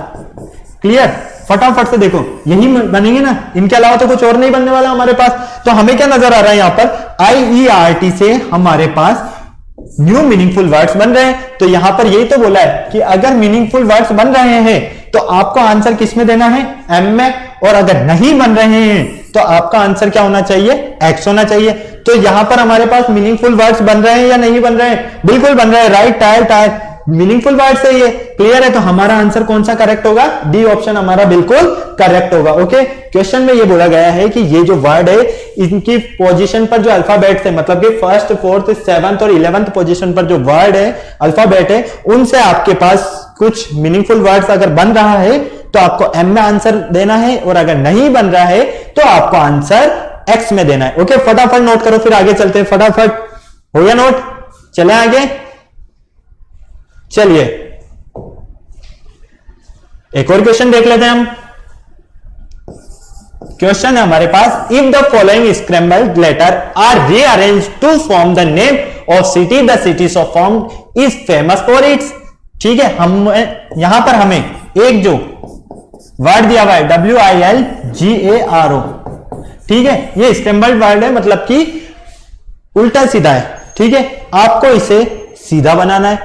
क्लियर। फटाफट से देखो यही बनेंगे ना, इनके अलावा तो कुछ और नहीं बनने वाला हमारे पास। तो हमें क्या नजर आ रहा है यहां पर, IERT से हमारे पास न्यू मीनिंगफुल वर्ड्स बन रहे हैं। तो यहां पर यही तो बोला है कि अगर मीनिंगफुल वर्ड्स बन रहे हैं तो आपको आंसर किस में देना है, M में, और अगर नहीं बन रहे हैं तो आपका आंसर क्या होना चाहिए, X होना चाहिए। तो यहां पर हमारे पास मीनिंगफुल वर्ड्स बन रहे हैं या नहीं बन रहे हैं, बिल्कुल बन रहे हैं, right, tyre, tyre meaningful words है ये, क्लियर है। तो हमारा आंसर कौन सा करेक्ट होगा, डी ऑप्शन हमारा बिल्कुल करेक्ट होगा। ओके, क्वेश्चन में ये बोला गया है कि ये जो वर्ड है इनकी पोजीशन पर जो अल्फाबेट्स है, मतलब कि फर्स्ट, फोर्थ, 7th और 11th पोजीशन पर जो वर्ड है, अल्फाबेट है, उनसे आपके पास कुछ मीनिंगफुल वर्ड्स अगर बन रहा है तो आपको M में आंसर देना है, और अगर नहीं बन रहा है तो आपको आंसर X में देना है। ओके, फटाफट नोट करो, फिर आगे चलते हैं। फटाफट हो गया नोट, चले आगे। चलिए एक और क्वेश्चन देख लेते हैं हम। क्वेश्चन है हमारे पास, if the following scrambled letter are rearranged to form the name of city, the city of form is famous for its, ठीक है, हम यहां पर हमें एक जो वर्ड दिया हुआ है WILGARO, ठीक है, ये स्क्रैम्बल्ड वर्ड है, मतलब कि उल्टा सीधा है। ठीक है, आपको इसे सीधा बनाना है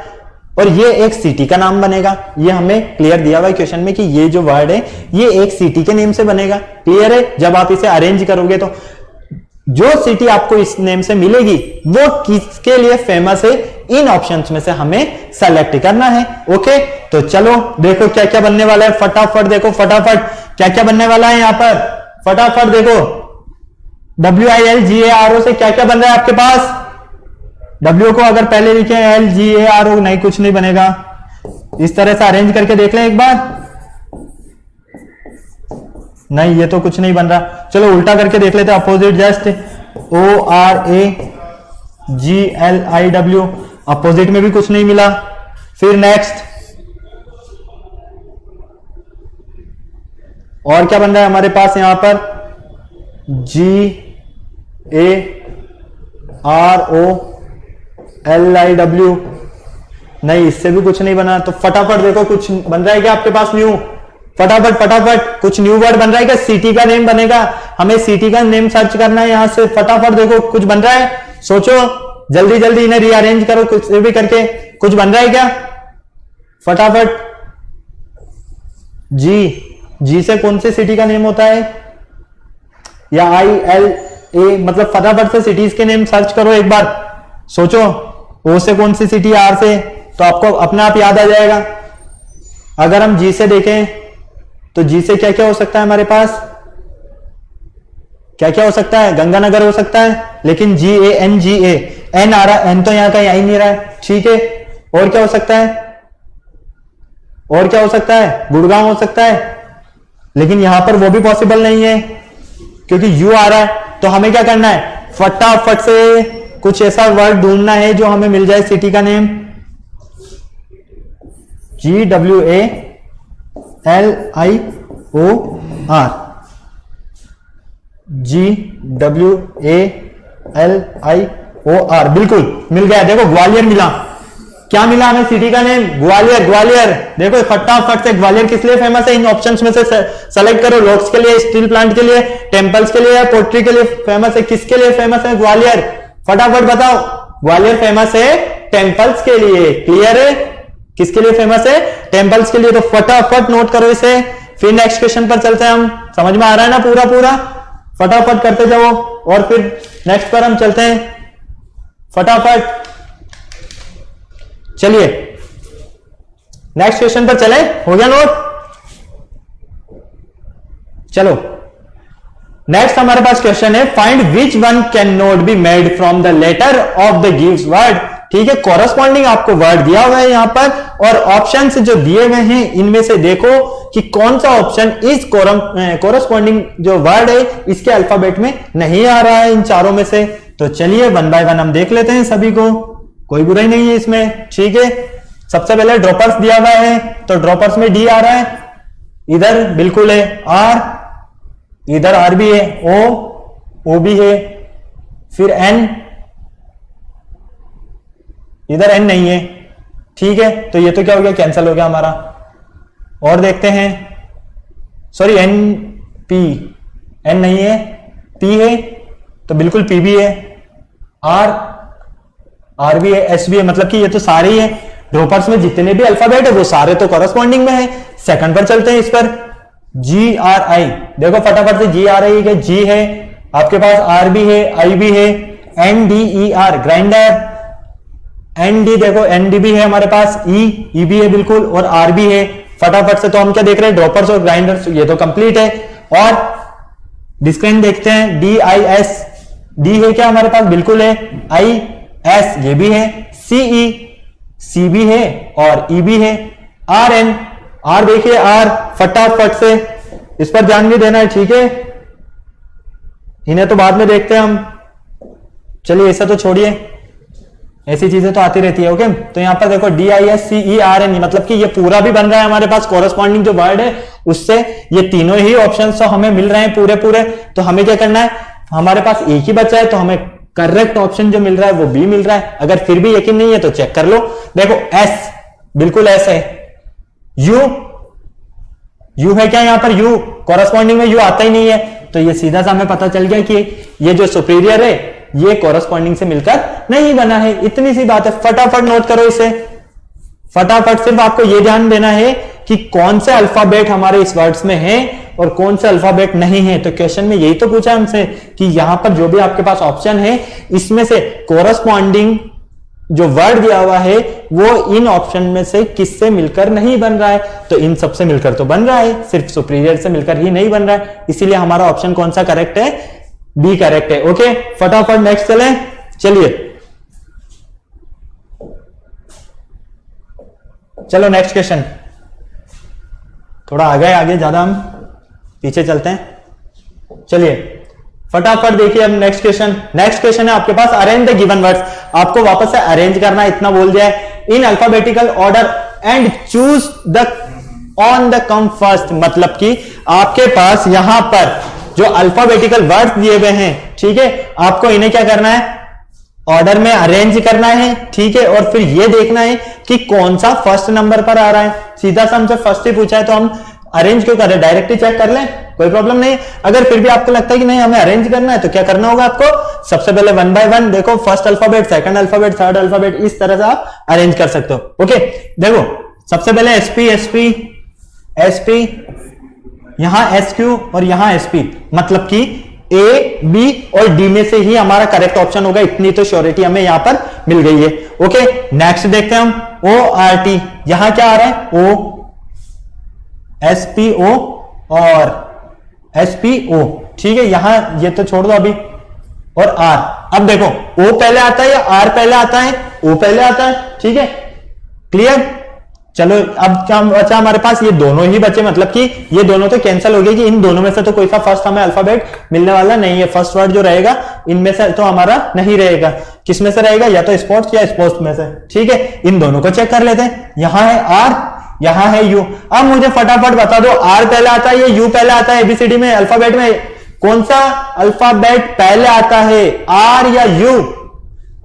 और ये एक सिटी का नाम बनेगा। ये हमें क्लियर दिया हुआ है क्वेश्चन में कि ये जो वर्ड है ये एक सिटी के नेम से बनेगा। क्लियर है, जब आप इसे अरेंज करोगे तो जो सिटी आपको इस नेम से मिलेगी वो किसके लिए फेमस है, इन ऑप्शंस में से हमें सेलेक्ट करना है। ओके, तो चलो देखो क्या क्या बनने वाला है, फटाफट देखो, फटाफट क्या क्या बनने वाला है यहां पर, फटाफट देखो। WILGARO से क्या क्या बन रहा है आपके पास? W को अगर पहले लिखे LGARO, नहीं कुछ नहीं बनेगा। इस तरह से अरेंज करके देख लें एक बार, नहीं ये तो कुछ नहीं बन रहा। चलो उल्टा करके देख लेते, अपोजिट जस्ट ORAGLIW, अपोजिट में भी कुछ नहीं मिला। फिर नेक्स्ट और क्या बन रहा है हमारे पास यहां पर, GAROLIW, नहीं इससे भी कुछ नहीं बना। तो फटाफट देखो कुछ बन रहा है क्या आपके पास न्यू, फटाफट फटाफट कुछ न्यू वर्ड बन रहा है क्या? सिटी का नेम बनेगा, हमें सिटी का नेम सर्च करना है यहां से। फटाफट देखो कुछ बन रहा है, सोचो जल्दी जल्दी, इन्हें रीअरेंज करो कुछ भी करके। कुछ बन रहा है क्या? फटाफट। जी से कौन सी सिटी का नेम होता है, या ILA, मतलब फटाफट से सिटीज के नेम सर्च करो एक बार, सोचो O से कौन सी सिटी, R से, तो आपको अपने आप याद आ जाएगा। अगर हम G से देखें तो G से क्या क्या हो सकता है हमारे पास, क्या क्या हो सकता है? गंगानगर हो सकता है, लेकिन GANGA, N आ रहा है, N तो यहां का ही नहीं रहा है। ठीक है, और क्या हो सकता है, और क्या हो सकता है? गुड़गांव हो सकता है, लेकिन यहां पर वो भी पॉसिबल नहीं है क्योंकि U आ रहा है। तो हमें क्या करना है, फटाफट से कुछ ऐसा वर्ड ढूंढना है जो हमें मिल जाए सिटी का नेम। GWALIOR, GWALIOR, बिल्कुल मिल गया। देखो ग्वालियर मिला, क्या मिला हमें सिटी का नेम, ग्वालियर। ग्वालियर देखो फटाफट से, ग्वालियर किस लिए फेमस है, इन ऑप्शंस में से सेलेक्ट करो। लॉक्स के लिए, स्टील प्लांट के लिए, टेंपल्स के लिए, पोट्री के लिए फेमस है, किसके लिए फेमस है ग्वालियर? फटाफट बताओ। ग्वालियर फेमस है टेंपल्स के लिए। क्लियर है, किसके लिए फेमस है? टेंपल्स के लिए। तो फटाफट नोट करो इसे। फिर नेक्स्ट क्वेश्चन पर चलते हैं हम, समझ में आ रहा है ना पूरा पूरा, फटाफट करते जाओ। और फिर नेक्स्ट पर हम चलते हैं फटाफट। चलिए नेक्स्ट क्वेश्चन पर चले, हो गया नोट? चलो नेक्स्ट हमारे पास क्वेश्चन है, find which one can not be made from the letter of the gives word. ठीक है, कॉरस्पॉन्डिंग आपको वर्ड दिया हुआ है यहां पर, और ऑप्शंस जो दिए हुए हैं इनमें से देखो कि कौन सा ऑप्शन इस कॉरस्पॉन्डिंग जो वर्ड है इसके अल्फाबेट में नहीं आ रहा है इन चारों में से। तो चलिए वन बाय वन हम देख लेते हैं सभी को, कोई बुराई नहीं है इसमें। ठीक है, सबसे पहले ड्रॉपर्स दिया हुआ है, तो ड्रॉपर्स में D आ रहा है, इधर बिल्कुल है R, इधर R भी है, O भी है, फिर N, इधर N नहीं है। ठीक है, तो ये तो क्या हो गया, कैंसिल हो गया हमारा। और देखते हैं, सॉरी NP, N नहीं है, P है, तो बिल्कुल P भी है, R भी है, S भी है, मतलब कि ये तो सारे ही है। ड्रॉपर्स में जितने भी अल्फाबेट है वो सारे तो कॉरस्पॉन्डिंग में है। सेकंड पर चलते हैं, इस पर GRI, देखो फटाफट से GRI है, G है आपके पास, R भी है, I भी है, NDER ग्राइंडर, ND देखो ND भी है हमारे पास, E भी है बिल्कुल, और R भी है। फटाफट से तो हम क्या देख रहे हैं, ड्रॉपर्स और ग्राइंडर्स, ये तो कंप्लीट है। और डिस्क्राइंड देखते हैं, DIS, D है क्या हमारे पास, बिल्कुल है, IS ये भी है, CE C भी है, और E भी है, RN, R देखिए R, फटाफट से इस पर ध्यान भी देना है। ठीक है, इन्हें तो बाद में देखते हैं हम, चलिए ऐसा तो छोड़िए, ऐसी चीजें तो आती रहती है। ओके, तो यहां पर देखो DISCERN, मतलब कि ये पूरा भी बन रहा है हमारे पास, कॉरस्पॉन्डिंग जो वर्ड है उससे ये तीनों ही ऑप्शंस तो हमें मिल रहे हैं पूरे पूरे। तो हमें क्या करना है, हमारे पास एक ही बचा है, तो हमें करेक्ट ऑप्शन जो मिल रहा है वो B मिल रहा है। अगर फिर भी यकीन नहीं है तो चेक कर लो। देखो S, बिल्कुल ऐसे। यू, यू है क्या यहां पर? यू कॉरस्पॉन्डिंग में यू आता ही नहीं है, तो ये सीधा सा हमें पता चल गया कि ये जो सुपीरियर है ये कॉरस्पॉन्डिंग से मिलकर नहीं बना है। इतनी सी बात है, फटाफट नोट करो इसे, फटाफट। सिर्फ आपको ये ध्यान देना है कि कौन से अल्फाबेट हमारे इस वर्ड्स में है और कौन से अल्फाबेट नहीं है। तो क्वेश्चन में यही तो पूछा हमसे कि यहां पर जो भी आपके पास ऑप्शन है इसमें से कॉरस्पॉन्डिंग जो वर्ड दिया हुआ है वो इन ऑप्शन में से किससे मिलकर नहीं बन रहा है? तो इन सब से मिलकर तो बन रहा है, सिर्फ सुपीरियर से मिलकर ही नहीं बन रहा है। इसीलिए हमारा ऑप्शन कौन सा करेक्ट है? बी करेक्ट है। ओके, फटाफट नेक्स्ट चलें। चलिए चलो नेक्स्ट क्वेश्चन। थोड़ा आगे आगे, ज्यादा हम पीछे चलते हैं। चलिए फटाफट देखिए अब नेक्स्ट क्वेश्चन। नेक्स्ट क्वेश्चन है आपके पास, अरेंज द गिवन वर्ड्स। आपको वापस से अरेंज करना, इतना बोल दिया है, इन alphabetical order and choose the on the come first. मतलब कि आपके पास यहां पर जो अल्फाबेटिकल वर्ड्स दिए हुए हैं, ठीक है, आपको इन्हें क्या करना है? ऑर्डर में अरेंज करना है, ठीक है, और फिर ये देखना है कि कौन सा फर्स्ट नंबर पर आ रहा है। सीधा सा हमसे फर्स्ट ही पूछा है तो हम अरेंज क्यों कर रहे हैं? डायरेक्ट ही चेक कर लें, कोई प्रॉब्लम नहीं। अगर फिर भी आपको लगता है कि नहीं हमें अरेंज करना है तो क्या करना होगा आपको? सबसे पहले 1 बाय 1 देखो, first alphabet, second alphabet, third alphabet, इस तरह से आप अरेंज कर सकते हो। ओके, देखो सबसे पहले एसपी एसपी एसपी, यहां एसक्यू और यहां एसपी, मतलब कि ए बी और डी में से ही हमारा करेक्ट ऑप्शन होगा। इतनी तो श्योरिटी हमें यहां पर मिल गई है। ओके, नेक्स्ट देखते हैं हम ओ आर टी। यहां क्या आ रहा है? ओ एसपीओ और एसपीओ, ठीक है, यहां ये तो छोड़ दो अभी। और आर, अब देखो ओ पहले आता है या आर पहले आता है? ओ पहले आता है, ठीक है, क्लियर। चलो अब क्या बचा हमारे पास? ये दोनों ही बचे, मतलब कि ये दोनों तो कैंसिल हो गए कि इन दोनों में से तो कोई सा फर्स्ट हमें अल्फाबेट मिलने वाला नहीं है। फर्स्ट वर्ड जो रहेगा इनमें से तो हमारा नहीं रहेगा। किस में से रहेगा? या तो स्पोर्ट्स या स्पोर्ट्स में से, ठीक है। इन दोनों को चेक कर लेते हैं। यहां है आर, यहां है यू। अब मुझे फटाफट बता दो, आर पहले आता है या यू पहले आता है? एबीसीडी में अल्फाबेट में कौन सा अल्फाबेट पहले आता है, आर या यू?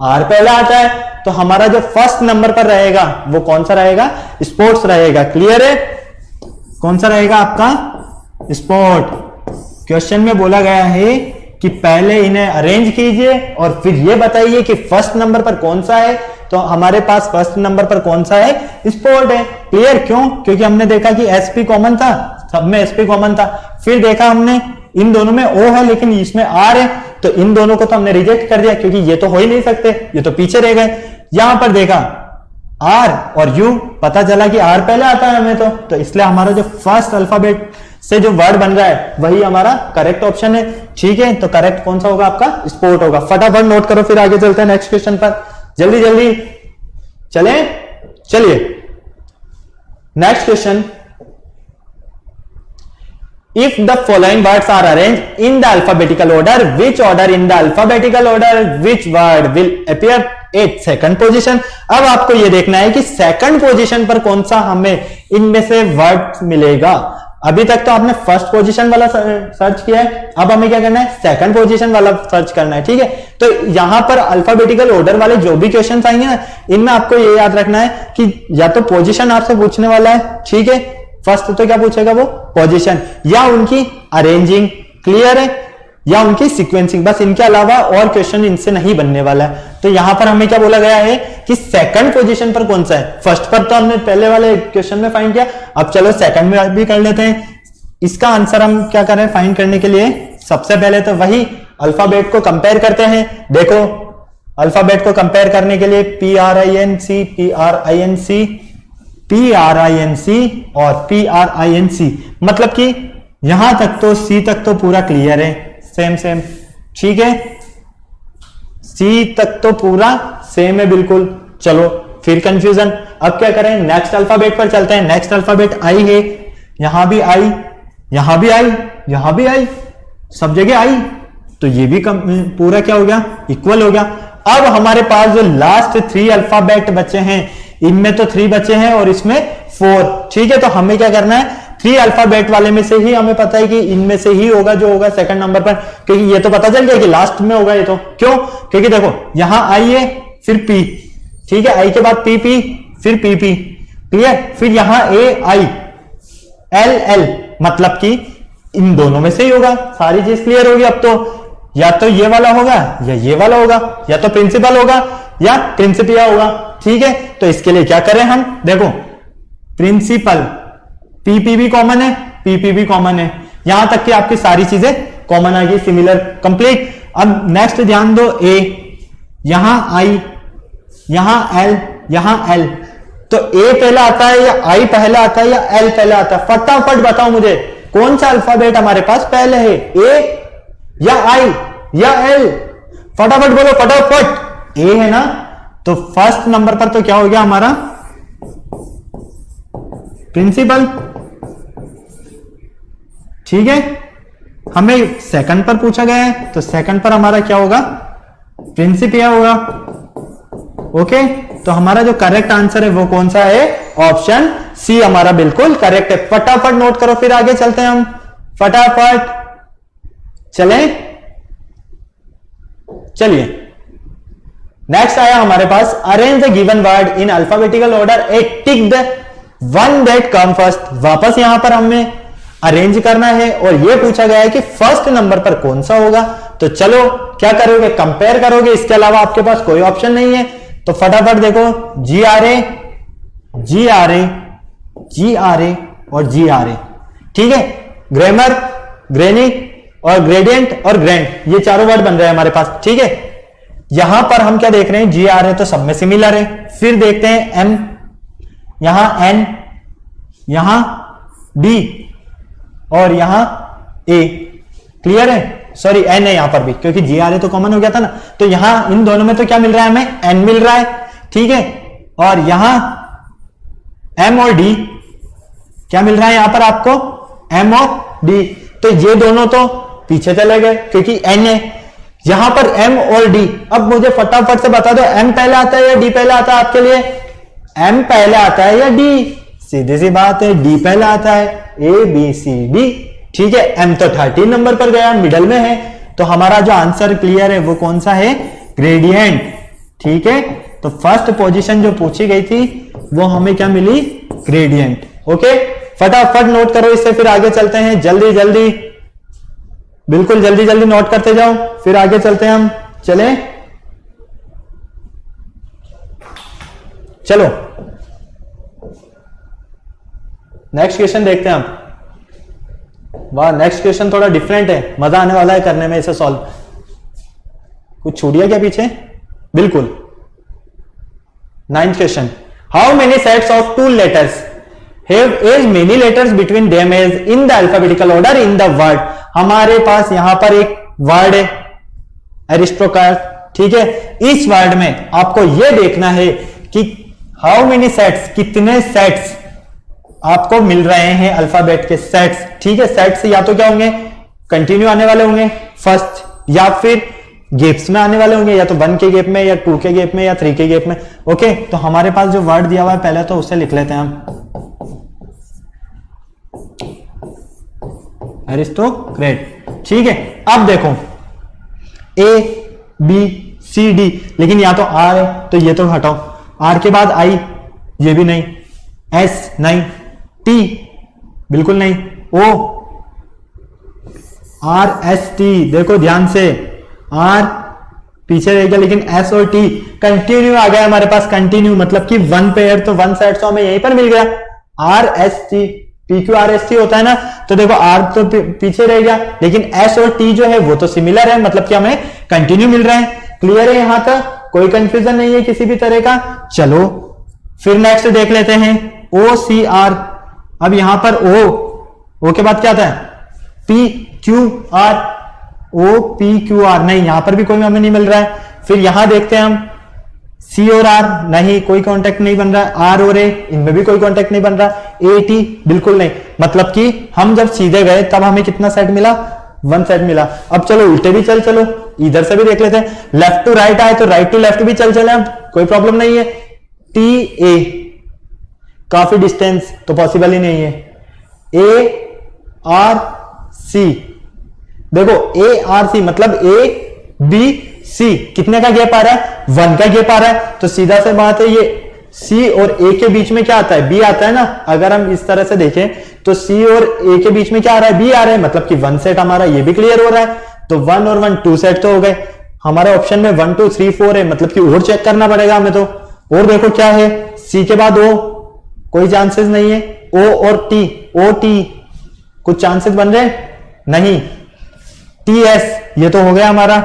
आर पहले आता है, तो हमारा जो फर्स्ट नंबर पर रहेगा वो कौन सा रहेगा? स्पोर्ट्स रहेगा। क्लियर है? कौन सा रहेगा आपका? स्पोर्ट। क्वेश्चन में बोला गया है कि पहले इन्हें अरेंज कीजिए और फिर ये बताइए कि फर्स्ट नंबर पर कौन सा है। तो हमारे पास फर्स्ट नंबर पर कौन सा है? स्पोर्ट है। क्लियर? क्यों? क्योंकि हमने देखा कि एसपी कॉमन था, सब में एसपी कॉमन था। फिर देखा हमने इन दोनों में ओ है लेकिन इसमें आर है, तो इन दोनों को तो हमने रिजेक्ट कर दिया क्योंकि ये तो हो ही नहीं सकते, ये तो पीछे रह गए। यहां पर देखा आर और यू, पता चला कि आर पहले आता है हमें, तो इसलिए हमारा जो फर्स्ट अल्फाबेट से जो वर्ड बन रहा है वही हमारा करेक्ट ऑप्शन है। ठीक है, तो करेक्ट कौन सा होगा आपका? स्पोर्ट होगा। फटाफट नोट करो, फिर आगे चलते हैं नेक्स्ट क्वेश्चन पर। जल्दी जल्दी चले, चलिए next question. If the following words are arranged in the alphabetical order, which order in the alphabetical order which word will appear at second position? अब आपको यह देखना है कि सेकंड पोजीशन पर कौन सा हमें इनमें से वर्ड मिलेगा। अभी तक तो आपने फर्स्ट पोजीशन वाला सर्च किया है, अब हमें क्या करना है? सेकंड पोजीशन वाला सर्च करना है। ठीक है, तो यहां पर अल्फाबेटिकल ऑर्डर वाले जो भी क्वेश्चन आएंगे ना, इनमें आपको ये याद रखना है कि या तो पोजीशन आपसे पूछने वाला है, ठीक है, फर्स्ट तो क्या पूछेगा वो? पोजीशन, या उनकी अरेंजिंग, क्लियर है, या उनकी सीक्वेंसिंग। बस इनके अलावा और क्वेश्चन इनसे नहीं बनने वाला है। तो यहां पर हमें क्या बोला गया है कि सेकंड पोजीशन पर कौन सा है। फर्स्ट पर तो हमने पहले वाले क्वेश्चन में फाइंड किया, अब चलो सेकंड में भी कर लेते हैं। इसका आंसर हम क्या करें फाइंड करने के लिए? सबसे पहले तो वही अल्फाबेट को कंपेयर करते हैं। देखो अल्फाबेट को कंपेयर करने के लिए PRINC, PRINC, PRINC और PRINC, मतलब कि यहां तक तो सी तक तो पूरा क्लियर है, सेम सेम, ठीक है, सी तक तो पूरा सेम है बिल्कुल। चलो फिर कंफ्यूजन, अब क्या करें? नेक्स्ट अल्फाबेट पर चलते हैं। नेक्स्ट अल्फाबेट आई है, यहां भी आई, यहां भी आई, यहां भी आई, सब जगह आई, तो ये भी पूरा क्या हो गया? इक्वल हो गया। अब हमारे पास जो लास्ट 3 अल्फाबेट बचे हैं, इनमें तो 3 बचे हैं और इसमें 4, ठीक है, तो हमें क्या करना है? 3 अल्फाबेट वाले में से ही हमें पता है कि इनमें से ही होगा जो होगा सेकंड नंबर पर, क्योंकि ये तो पता चल गया कि लास्ट में होगा ये तो। क्यों? क्योंकि देखो यहां आई है, फिर पी, ठीक है, आई के बाद पी, फिर पी, क्लियर। फिर यहां ए आई एल एल, मतलब कि इन दोनों में से ही होगा। सारी चीज क्लियर होगी अब तो, या तो ये वाला होगा या ये वाला होगा, या तो प्रिंसिपल होगा या प्रिंसिपिया होगा। ठीक है, तो इसके लिए क्या करें हम, देखो प्रिंसिपल, पीपी भी कॉमन है, पीपी भी कॉमन है, यहां तक कि आपकी सारी चीजें कॉमन आ गई, सिमिलर, कंप्लीट। अब नेक्स्ट ध्यान दो, ए, यहां आई, यहां एल, यहां एल, तो ए पहला आता है या आई पहला आता है या एल पहला आता है? फटाफट बताओ मुझे, कौन सा अल्फाबेट हमारे पास पहले है, ए या आई या एल? फटाफट बोलो, फटाफट। ए है ना, तो फर्स्ट नंबर पर तो क्या हो गया हमारा, प्रिंसिपल। ठीक है, हमें सेकंड पर पूछा गया है, तो सेकंड पर हमारा क्या होगा, प्रिंसिपिया होगा। ओके, तो हमारा जो करेक्ट आंसर है वो कौन सा है, ऑप्शन सी हमारा बिल्कुल करेक्ट है। फटाफट नोट करो, फिर आगे चलते हैं हम, फटाफट चलें। चलिए, नेक्स्ट आया हमारे पास, arrange the given word in alphabetical order and tick the one that come first. वापस यहां पर हमें अरेंज करना है और यह पूछा गया है कि फर्स्ट नंबर पर कौन सा होगा। तो चलो क्या करोगे, कंपेयर करोगे, इसके अलावा आपके पास कोई ऑप्शन नहीं है। तो फटाफट देखो, G R A, G R A, G R A और जी आर ए। ठीक है, ग्रामर, ग्रेनिक और ग्रेडियंट और ग्रैंड, ये चारों वर्ड बन रहे हैं हमारे पास। ठीक है, यहां पर हम क्या देख रहे हैं, जी आर है तो सब में सिमिलर है। फिर देखते हैं एम, यहां एन, यहां डी और यहां ए। क्लियर है, सॉरी एन है यहां पर भी, क्योंकि जी आर है तो कॉमन हो गया था ना। तो यहां इन दोनों में तो क्या मिल रहा है हमें, एन मिल रहा है। ठीक है, और यहां एम और डी क्या मिल रहा है यहां पर आपको, एम और डी। तो ये दोनों तो पीछे चले गए क्योंकि एन है, यहां पर एम और डी। अब मुझे फटाफट से बता दो, एम पहले आता है या डी पहले आता है आपके लिए, एम पहले आता है या डी? सीधी सी बात है, डी पहले आता है, ए बी सी डी। ठीक है, एम तो 13 नंबर पर गया, मिडल में है, तो हमारा जो आंसर क्लियर है वो कौन सा है, ग्रेडियंट। ठीक है, तो फर्स्ट पोजीशन जो पूछी गई थी वो हमें क्या मिली, ग्रेडियंट। ओके, फटाफट नोट करो, इससे फिर आगे चलते हैं, जल्दी जल्दी, बिल्कुल जल्दी जल्दी नोट करते जाओ, फिर आगे चलते हैं हम। चले, चलो नेक्स्ट क्वेश्चन देखते हैं हम। वाह, नेक्स्ट क्वेश्चन थोड़ा डिफरेंट है, मजा आने वाला है करने में इसे सॉल्व। कुछ छूट गया क्या पीछे, बिल्कुल। 9th question, how many sets of 2 letters have as many letters between them as in the alphabetical order in the word. हमारे पास यहां पर एक वर्ड है एरिस्टोक्रेट। ठीक है, इस वर्ड में आपको यह देखना है कि हाउ मेनी सेट्स, कितने सेट्स आपको मिल रहे हैं अल्फाबेट के सेट्स। ठीक है, सेट्स या तो क्या होंगे, कंटिन्यू आने वाले होंगे फर्स्ट, या फिर गेप्स में आने वाले होंगे, या तो 1 के गेप में या 2 के गेप में या 3 के गेप में। ओके, तो हमारे पास जो वर्ड दिया हुआ है पहले तो उससे लिख लेते हैं हम, एरिस्टोक्रेट। ठीक है, अब देखो ए बी सी डी, लेकिन या तो आर है तो ये तो हटाओ, आर के बाद आई, ये भी नहीं, एस नहीं, टी बिल्कुल नहीं, ओ आर एस टी, देखो ध्यान से, आर पीछे रह गया लेकिन एस और टी कंटिन्यू आ गया हमारे पास। कंटिन्यू मतलब कि 1 पेयर, तो 1 सेट तो हमें यहीं पर मिल गया, are S T, P Q R S T होता है ना। तो देखो आर तो पीछे रह गया, लेकिन एस और टी जो है वो तो सिमिलर है, मतलब कि हमें कंटिन्यू मिल रहे हैं। क्लियर है, यहां तक कोई कंफ्यूजन नहीं है किसी भी तरह का। चलो फिर नेक्स्ट देख लेते हैं, ओ सी आर। अब यहां पर ओ के बाद क्या आता है, P Q R, O P Q R नहीं, यहां पर भी कोई हमें नहीं मिल रहा है। फिर यहां देखते हैं हम, सी और आर नहीं, कोई कांटेक्ट नहीं बन रहा है, आर और ए, इनमें भी कोई कांटेक्ट नहीं बन रहा, ए टी बिल्कुल नहीं, मतलब कि हम जब सीधे गए तब हमें कितना सेट मिला, 1 सेट मिला। अब चलो उल्टे भी चलो, इधर से भी देख लेते हैं, लेफ्ट टू राइट आए तो राइट टू लेफ्ट भी चले, अब कोई प्रॉब्लम नहीं है। टी ए काफी डिस्टेंस तो पॉसिबल ही नहीं है, ए आर सी, देखो ए आर सी मतलब ए बी सी, कितने का गैप आ रहा है, 1 का गैप आ रहा है, तो सीधा से बात है ये सी और ए के बीच में क्या आता है, बी आता है ना। अगर हम इस तरह से देखें तो सी और ए के बीच में क्या आ रहा है, बी आ रहा है, मतलब कि 1 सेट हमारा ये भी क्लियर हो रहा है। तो 1 और 1 2 सेट तो हो गए हमारे ऑप्शन में। 1 2 3 4 है, मतलब कि और चेक करना पड़ेगा हमें। तो और देखो क्या है, सी के बाद ओ, कोई चांसेस नहीं है। ओ और टी, ओ टी, कुछ चांसेस बन रहे नहीं। टी एस, ये तो हो गया हमारा।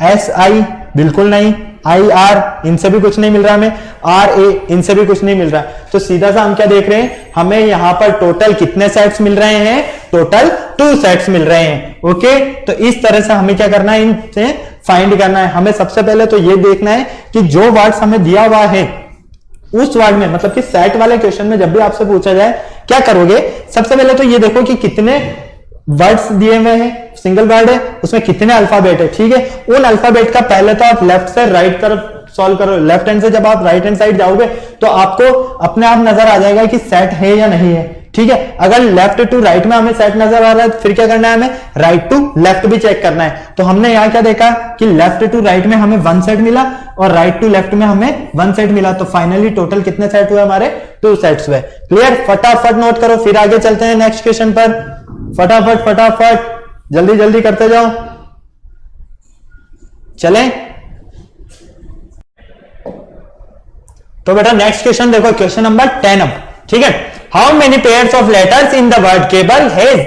एस आई, बिल्कुल नहीं। आई आर, इनसे भी कुछ नहीं मिल रहा हमें। आर ए, इनसे भी कुछ नहीं मिल रहा। तो सीधा सा हम क्या देख रहे हैं, हमें यहां पर टोटल कितने सेट्स मिल रहे हैं, टोटल 2 सेट्स मिल रहे हैं। ओके, तो इस तरह से हमें क्या करना है, इनसे फाइंड करना है। हमें सबसे पहले तो ये देखना है कि जो वर्ड्स हमें दिया हुआ है उस वर्ड में, मतलब कि सेट वाले क्वेश्चन में जब भी आपसे पूछा जाए क्या करोगे, सबसे पहले तो ये देखो कि कितने वर्ड्स दिए हुए हैं, सिंगल वर्ड है, उसमें कितने अल्फाबेट है। ठीक है, उन अल्फाबेट का पहले तो आप लेफ्ट से राइट तरफ सॉल्व करो। लेफ्ट हैंड से जब आप राइट हैंड साइड जाओगे तो आपको अपने आप नजर आ जाएगा कि सेट है या नहीं है। ठीक है, अगर लेफ्ट टू राइट में हमें सेट नजर आ रहा है फिर क्या करना है, हमें राइट टू लेफ्ट भी चेक करना है। तो हमने यहां क्या देखा कि लेफ्ट टू राइट में हमें 1 सेट मिला और राइट टू लेफ्ट में हमें 1 सेट मिला। तो फाइनली टोटल कितने सेट हुए हमारे, 2 सेट्स हुए। क्लियर, फटाफट नोट करो, फिर आगे चलते हैं नेक्स्ट क्वेश्चन पर। फटाफट फटाफट जल्दी जल्दी करते जाओ, चलें। तो बेटा नेक्स्ट क्वेश्चन देखो, क्वेश्चन नंबर 10 अब। ठीक है, how many pairs of letters in the word cable have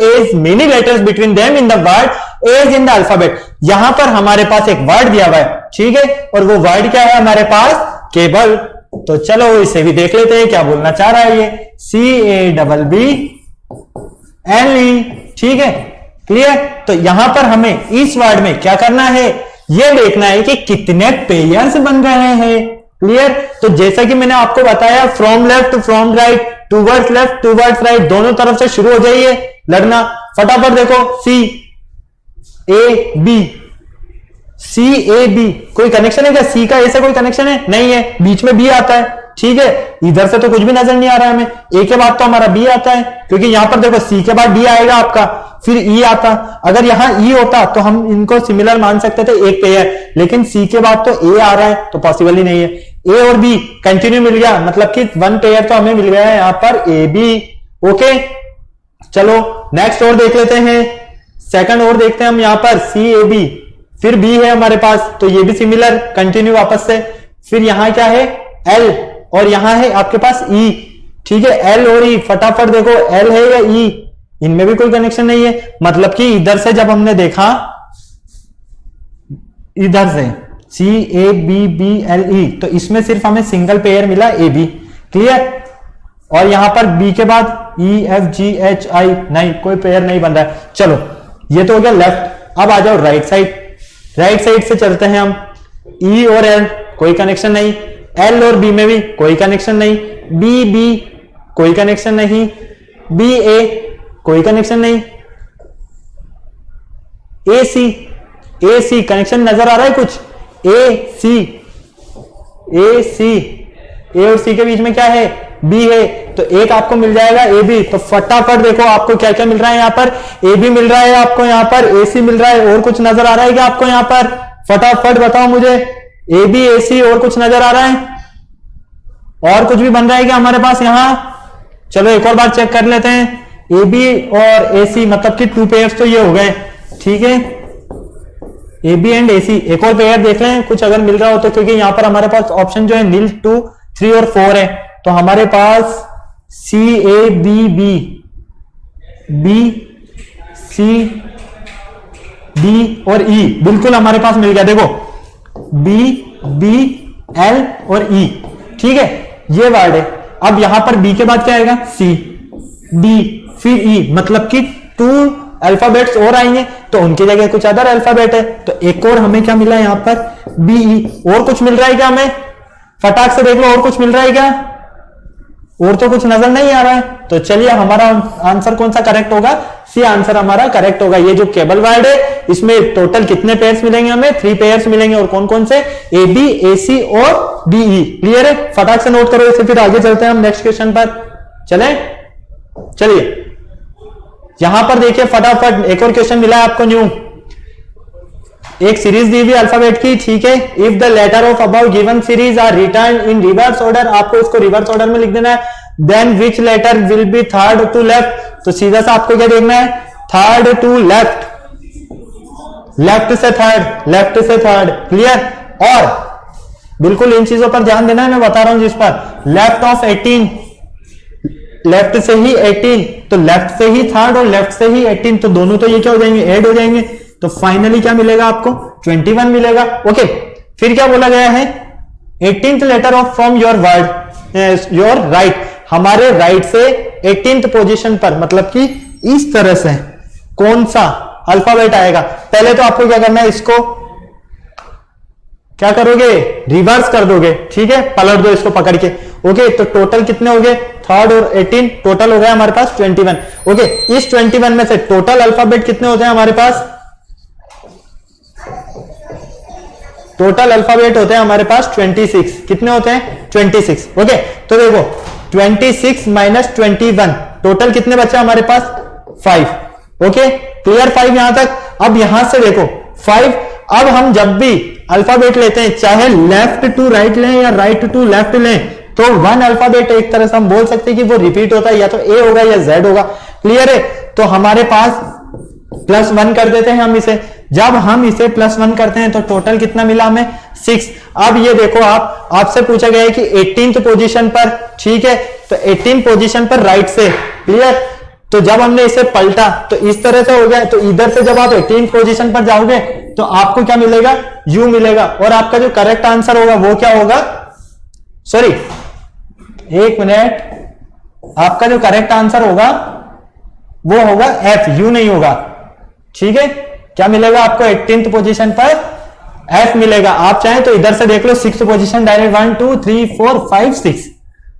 as many letters between them in the word as in the alphabet. यहां पर हमारे पास एक वर्ड दिया हुआ है, ठीक है, और वो वर्ड क्या है हमारे पास, केबल। तो चलो इसे भी देख लेते हैं क्या बोलना चाह रहा है ये, CABBLE। ठीक है, क्लियर। तो यहां पर हमें इस वर्ड में क्या करना है, यह देखना है कि कितने पेयर्स बन रहे हैं। क्लियर, तो जैसा कि मैंने आपको बताया, from left from right, towards left towards right, दोनों तरफ से शुरू हो जाइए लड़ना। फटाफट देखो, CAB, कोई कनेक्शन है क्या, सी का ए से कोई कनेक्शन है, नहीं है, बीच में बी आता है। ठीक है, इधर से तो कुछ भी नजर नहीं आ रहा है हमें। ए के बाद तो हमारा बी आता है, क्योंकि यहां पर देखो सी के बाद डी आएगा आपका, फिर ई आता। अगर यहां ई होता तो हम इनको सिमिलर मान सकते थे, एक पेयर, लेकिन सी के बाद तो ए आ रहा है तो पॉसिबल ही नहीं है। ए और बी कंटिन्यू मिल गया, मतलब कि 1 पेयर तो हमें मिल गया है यहां पर ए बी। ओके, चलो नेक्स्ट और देख लेते हैं, सेकंड और देखते हैं हम यहां पर CAB, फिर बी है हमारे पास, तो ये भी सिमिलर कंटिन्यू वापस से। फिर यहां क्या है, एल, और यहां है आपके पास ई। ठीक है, एल और ई, फटाफट देखो एल है या ई, इनमें भी कोई कनेक्शन नहीं है। मतलब कि इधर से जब हमने देखा, इधर से CABBLE, तो इसमें सिर्फ हमें सिंगल पेयर मिला AB। क्लियर, और यहां पर बी के बाद EFGHI, नहीं, कोई पेयर नहीं बन रहा है। चलो ये तो हो गया लेफ्ट, अब आ जाओ राइट साइड। राइट साइड से चलते हैं हम, E और L कोई कनेक्शन नहीं, L और B में भी कोई कनेक्शन नहीं, BB कोई कनेक्शन नहीं, BA कोई कनेक्शन नहीं, AC कनेक्शन नजर आ रहा है कुछ, AC, A और C के बीच में क्या है, B है, तो एक आपको मिल जाएगा AB। तो फटाफट देखो आपको क्या क्या मिल रहा है, यहां पर AB मिल रहा है आपको, यहां पर AC मिल रहा है, और कुछ नजर आ रहा है क्या आपको यहां पर, फटाफट बताओ मुझे। AB AC और कुछ नजर आ रहा है, और कुछ भी बन रहा है क्या हमारे पास यहां, चलो एक और बार चेक कर लेते हैं। AB और AC मतलब कि 2 पेयर्स तो ये हो गए। ठीक है, AB एंड AC, एक और पेयर देख रहे हैं कुछ अगर मिल रहा हो तो, क्योंकि यहां पर हमारे पास ऑप्शन जो है नील 2 3 और 4 है। तो हमारे पास CABB, BCD और E बिल्कुल हमारे पास मिल गया। देखो BBL और E, ठीक है, ये वर्ड है। अब यहां पर B के बाद क्या आएगा, C, D, फिर E, मतलब कि 2 अल्फाबेट्स और आएंगे, तो उनकी जगह कुछ अदर अल्फाबेट है। तो एक और हमें क्या मिला यहां पर, BE। और कुछ मिल रहा है क्या हमें, फटाक से देख लो, और कुछ मिल रहा है क्या, और तो कुछ नजर नहीं आ रहा है। तो चलिए हमारा आंसर कौन सा करेक्ट होगा, सी आंसर हमारा करेक्ट होगा। ये जो केबल वर्ड है इसमें टोटल कितने पेयर्स मिलेंगे हमें, 3 पेयर्स मिलेंगे, और कौन कौन से, AB, AC और BE। क्लियर है, फटाक से नोट करो इसे, फिर आगे चलते हैं हम नेक्स्ट क्वेश्चन पर। चलिए यहां पर देखिए फटाफट, एक और क्वेश्चन मिला है आपको न्यू। एक सीरीज दी हुई अल्फाबेट की, ठीक है। If the letter of about given series are return in reverse order, आपको इसको रिवर्स ऑर्डर में लिख देना है। Then which letter will be third to left, तो सीधा सा आपको क्या देखना है, थर्ड टू लेफ्ट, लेफ्ट से थर्ड, लेफ्ट से थर्ड, क्लियर। और बिल्कुल इन चीजों पर ध्यान देना है, मैं बता रहा हूं जिस पर, लेफ्ट ऑफ 18, लेफ्ट से ही 18, तो लेफ्ट से ही थर्ड और लेफ्ट से ही 18, तो दोनों तो ये क्या हो जाएंगे, ऐड हो जाएंगे, तो फाइनली क्या मिलेगा आपको, 21 मिलेगा। ओके, फिर क्या बोला गया है, 18th letter of from your word, your right, हमारे राइट से 18th पोजीशन पर, मतलब कि इस तरह से कौन सा अल्फाबेट आएगा। पहले तो आपको क्या करना है, इसको क्या करोगे, रिवर्स कर दोगे, ठीक है, पलट दो इसको पकड़ के। ओके, तो टोटल कितने हो गए, थर्ड और 18, टोटल हो गया हमारे पास 21। ओके, इस 21 में से टोटल अल्फाबेट कितने होते हैं हमारे पास, टोटल अल्फाबेट होते हैं हमारे पास 26, कितने होते हैं 26। ओके, तो देखो 26 माइनस 21, टोटल कितने बचे हमारे पास 5। ओके, क्लियर 5 यहां तक। अब यहां से देखो 5, अब हम जब भी अल्फाबेट लेते हैं, चाहे लेफ्ट टू राइट लें या राइट टू लेफ्ट लें, तो वन अल्फाबेट एक तरह से हम बोल सकते हैं कि वो रिपीट होता है, या तो ए होगा या जेड होगा, क्लियर है। तो हमारे पास +1 कर देते हैं हम इसे, जब हम इसे +1 करते हैं तो टोटल कितना मिला हमें 6। अब ये देखो, आपसे पूछा गया है कि 18th पोजीशन पर, ठीक है, तो 18 पोजीशन पर राइट से, क्लियर। तो जब हमने इसे पलटा तो इस तरह से हो गया, तो इधर से जब आप 18th पोजीशन पर जाओगे तो आपको क्या मिलेगा, यू मिलेगा, और आपका जो करेक्ट आंसर होगा वो क्या होगा, सॉरी एक मिनट, आपका जो करेक्ट आंसर होगा वो होगा एफ, यू नहीं होगा, ठीक है। क्या मिलेगा आपको 18th पोजीशन पर एफ मिलेगा। आप चाहें तो इधर से देख लो 6th पोजीशन डायरेक्ट, 1 2 3 4 5 6,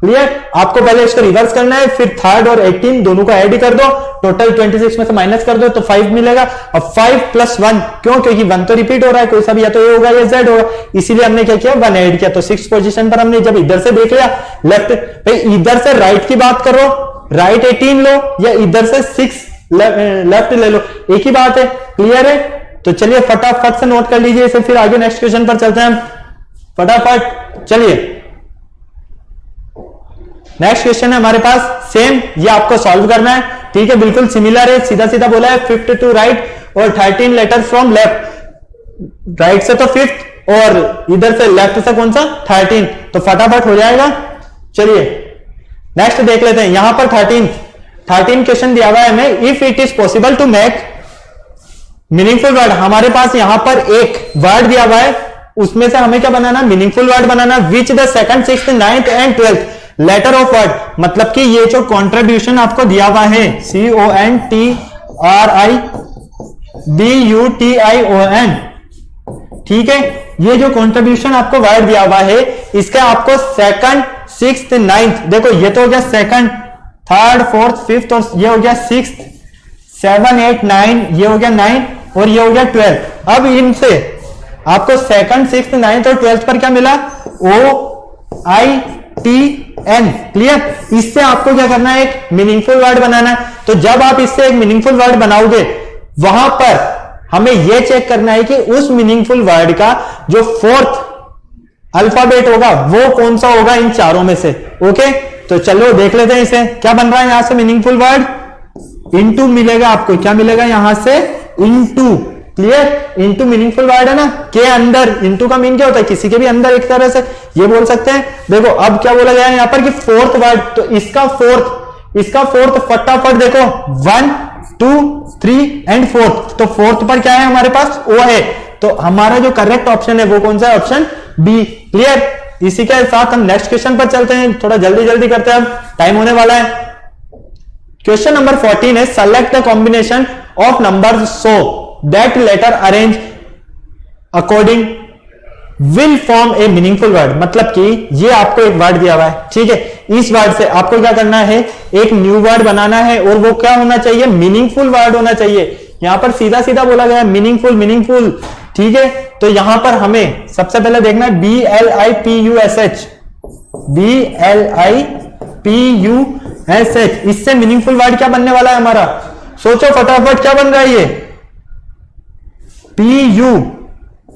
क्लियर। आपको पहले इसको रिवर्स करना है, फिर थर्ड और 18 दोनों को ऐड कर दो, टोटल 26 में से माइनस कर दो तो 5 मिलेगा। अब 5 + 1, क्यों, क्योंकि 1 तो रिपीट हो रहा है, कोई सा भी या तो ए होगा या जेड होगा, इसीलिए हमने क्या किया 1 ऐड किया। तो 6th पोजीशन पर हमने जब इधर से देख लिया लेफ्ट, भाई इधर से राइट की बात करो, राइट 18 लो या इधर से 6 लेफ्ट ले लो, एक ही बात है, क्लियर है। तो चलिए फटाफट से नोट कर लीजिए इसे, फिर आगे नेक्स्ट क्वेश्चन पर चलते हैं हम फटाफट। चलिए नेक्स्ट क्वेश्चन है हमारे पास, सेम ये आपको सॉल्व करना है, ठीक है, बिल्कुल सिमिलर है, सीधा सीधा बोला है 5th टू राइट और 13 लेटर फ्रॉम लेफ्ट, राइट से तो 5th और इधर से लेफ्ट से कौन सा 13, तो फटाफट हो जाएगा। चलिए नेक्स्ट देख लेते हैं, यहां पर 13 क्वेश्चन दिया हुआ है हमें, if it is possible to make meaningful word, हमारे पास यहां पर एक वर्ड दिया हुआ है, उसमें से हमें क्या बनाना, मीनिंगफुल वर्ड बनाना, which the 2nd 6th 9th and 12th letter of word, मतलब कि ये जो कॉन्ट्रीब्यूशन आपको दिया हुआ है CONTRIBUTION, ठीक है, ये जो कॉन्ट्रीब्यूशन आपको वर्ड दिया हुआ है, इसका आपको 2nd 6th 9th, देखो ये तो हो गया 2nd 3rd 4th 5th और ये हो गया 6th 7 8 9, ये हो गया 9 और ये हो गया 12। अब इनसे आपको 2nd 6th 9th और 12th पर क्या मिला, OITN, क्लियर। इससे आपको क्या करना है, एक मीनिंगफुल वर्ड बनाना है। तो जब आप इससे एक मीनिंगफुल वर्ड बनाओगे, वहां पर हमें यह चेक करना है कि उस मीनिंगफुल वर्ड का जो 4th अल्फाबेट होगा वो कौन सा होगा इन चारों में से। ओके, तो चलो देख लेते हैं इसे, क्या बन रहा है यहां से मीनिंगफुल वर्ड, इनटू मिलेगा आपको, क्या मिलेगा यहां से, into, clear. Into meaningful word है ना, के अंदर, इनटू का मीन क्या होता है, किसी के भी अंदर, एक तरह से ये बोल सकते हैं। देखो अब क्या बोला गया है यहां पर कि 4th वर्ड, तो इसका फोर्थ फटाफट देखो 1 2 3 एंड 4th, तो 4th पर क्या है हमारे पास, ओ है, तो हमारा जो करेक्ट ऑप्शन है वो कौन सा है, ऑप्शन बी, क्लियर। इसी के साथ हम नेक्स्ट क्वेश्चन पर चलते हैं, थोड़ा जल्दी करते हैं, टाइम होने वाला है। क्वेश्चन नंबर 14 है, select the combination of numbers so that letter arrange according will form a meaningful word, मतलब कि ये आपको एक वर्ड दिया हुआ है, ठीक है, इस वर्ड से आपको क्या करना है, एक न्यू वर्ड बनाना है, और वो क्या होना चाहिए, मीनिंगफुल वर्ड होना चाहिए। यहां पर सीधा सीधा बोला गया है मीनिंगफुल, ठीक है। तो यहां पर हमें सबसे पहले देखना है BLIPUSH, इससे मीनिंगफुल वर्ड क्या बनने वाला है हमारा, सोचो फटाफट क्या बन रहा है ये, PU,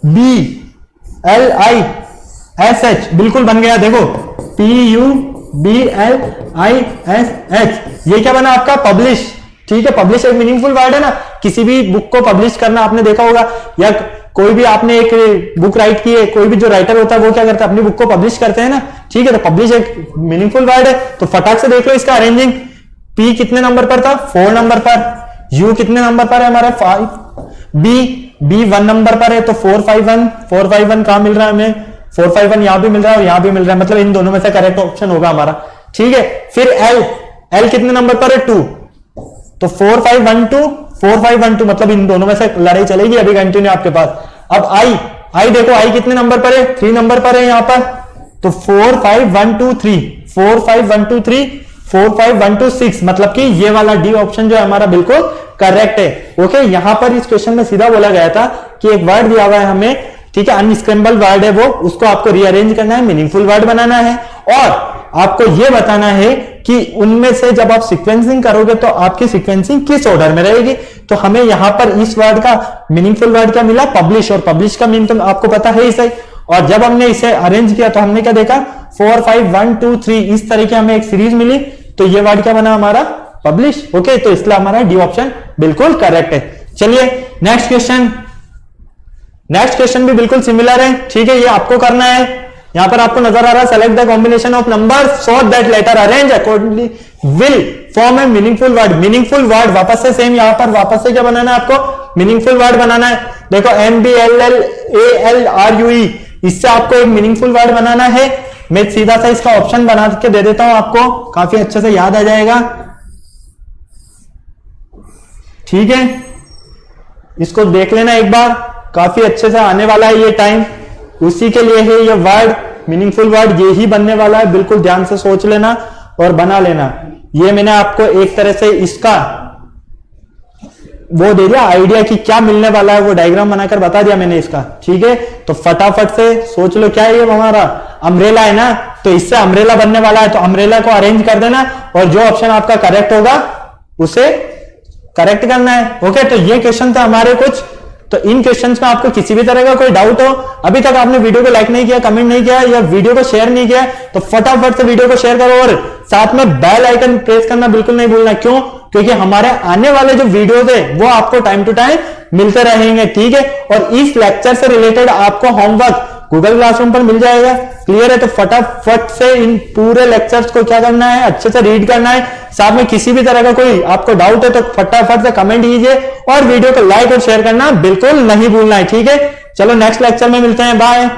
PUBLISH, बिल्कुल बन गया। देखो PUBLISH, ये क्या बना आपका? पब्लिश। ठीक है, पब्लिश एक मीनिंगफुल वर्ड है ना। किसी भी बुक को पब्लिश करना आपने देखा होगा, या कोई भी आपने एक बुक राइट की है, कोई भी जो राइटर होता है वो क्या करता है? अपनी बुक को पब्लिश करते हैं ना। ठीक है, तो पब्लिश एक मीनिंगफुल वर्ड है। तो फटाक से देख लो इसका अरेंजिंग। P कितने नंबर पर था? 4 नंबर पर। U कितने नंबर पर है हमारा? 5। B 1 नंबर पर है, तो 451 कहां मिल रहा है हमें? 451 यहां भी मिल रहा है और यहां भी मिल रहा है, मतलब इन दोनों में से करेक्ट ऑप्शन होगा हमारा। ठीक है, फिर L कितने नंबर पर है? 2, तो 4512 मतलब इन दोनों में से लड़ाई चलेगी अभी कंटिन्यू आपके पास। अब I देखो, I कितने नंबर पर है? 3 नंबर पर है यहां पर, तो 45123 मतलब कि ये वाला डी ऑप्शन जो है हमारा बिल्कुल करेक्ट है। ओके, यहां पर इस क्वेश्चन में सीधा बोला गया था कि एक वर्ड दिया हुआ है हमें, ठीक है, अनस्क्रैम्बल वर्ड है वो, उसको आपको रीअरेंज करना है, मीनिंगफुल वर्ड बनाना है, और आपको यह बताना है कि उनमें से जब आप सीक्वेंसिंग करोगे तो आपकी सीक्वेंसिंग किस ऑर्डर में रहेगी। तो हमें यहां पर इस वर्ड का मीनिंगफुल वर्ड क्या मिला? पब्लिश, और पब्लिश का मीन तो आपको पता है इसे। और जब हमने इसे अरेंज किया तो हमने क्या देखा? 4 5 1 2 3 इस तरह की हमें एक सीरीज मिली, तो ये वर्ड क्या बना हमारा? पब्लिश। ओके, तो इसलिए हमारा डी ऑप्शन बिल्कुल करेक्ट है। चलिए नेक्स्ट क्वेश्चन भी बिल्कुल सिमिलर है। ठीक है, ये आपको करना है। यहां पर आपको नजर आ रहा है, select the combination of numbers so that letter arrange accordingly will form a meaningful word. Meaningful word वापस से सेम, यहां पर वापस से क्या बनाना है आपको? मीनिंगफुल वर्ड बनाना है। देखो MBLLALRUE, इससे आपको एक मीनिंगफुल वर्ड बनाना है। मैं सीधा सा इसका ऑप्शन बना के दे देता हूं आपको, काफी अच्छे से याद आ जाएगा। ठीक है, इसको देख लेना एक बार, काफी अच्छे से आने वाला है ये टाइम, उसी के लिए है ये वर्ड, मीनिंगफुल वर्ड ये ही बनने वाला है। बिल्कुल ध्यान से सोच लेना और बना लेना। ये मैंने आपको एक तरह से इसका वो दे दिया आइडिया कि क्या मिलने वाला है, वो डायग्राम बनाकर बता दिया मैंने इसका। ठीक है, तो फटाफट से सोच लो, क्या है ये हमारा? अम्ब्रेला है ना, तो इससे अम्ब्रेला बनने वाला है, तो अम्ब्रेला को अरेंज कर देना और जो ऑप्शन आपका करेक्ट होगा उसे करेक्ट करना है। ओके, तो ये क्वेश्चन था हमारे कुछ। तो इन क्वेश्चंस में आपको किसी भी तरह का कोई डाउट हो, अभी तक आपने वीडियो को लाइक नहीं किया, कमेंट नहीं किया या वीडियो को शेयर नहीं किया, तो फटाफट से वीडियो को शेयर करो और साथ में बेल आइकन प्रेस करना बिल्कुल नहीं भूलना। क्यों? क्योंकि हमारे आने वाले जो वीडियोस है वो आपको टाइम टू टाइम मिलते रहेंगे। ठीक है, और इस लेक्चर से रिलेटेड आपको होमवर्क गूगल क्लासरूम पर मिल जाएगा। क्लियर है? तो फटाफट से इन पूरे लेक्चर्स को क्या करना है? अच्छे से रीड करना है। साथ में किसी भी तरह का कोई आपको डाउट है तो फटाफट से कमेंट कीजिए और वीडियो को लाइक और शेयर करना बिल्कुल नहीं भूलना है। ठीक है, चलो नेक्स्ट लेक्चर में मिलते हैं, बाय।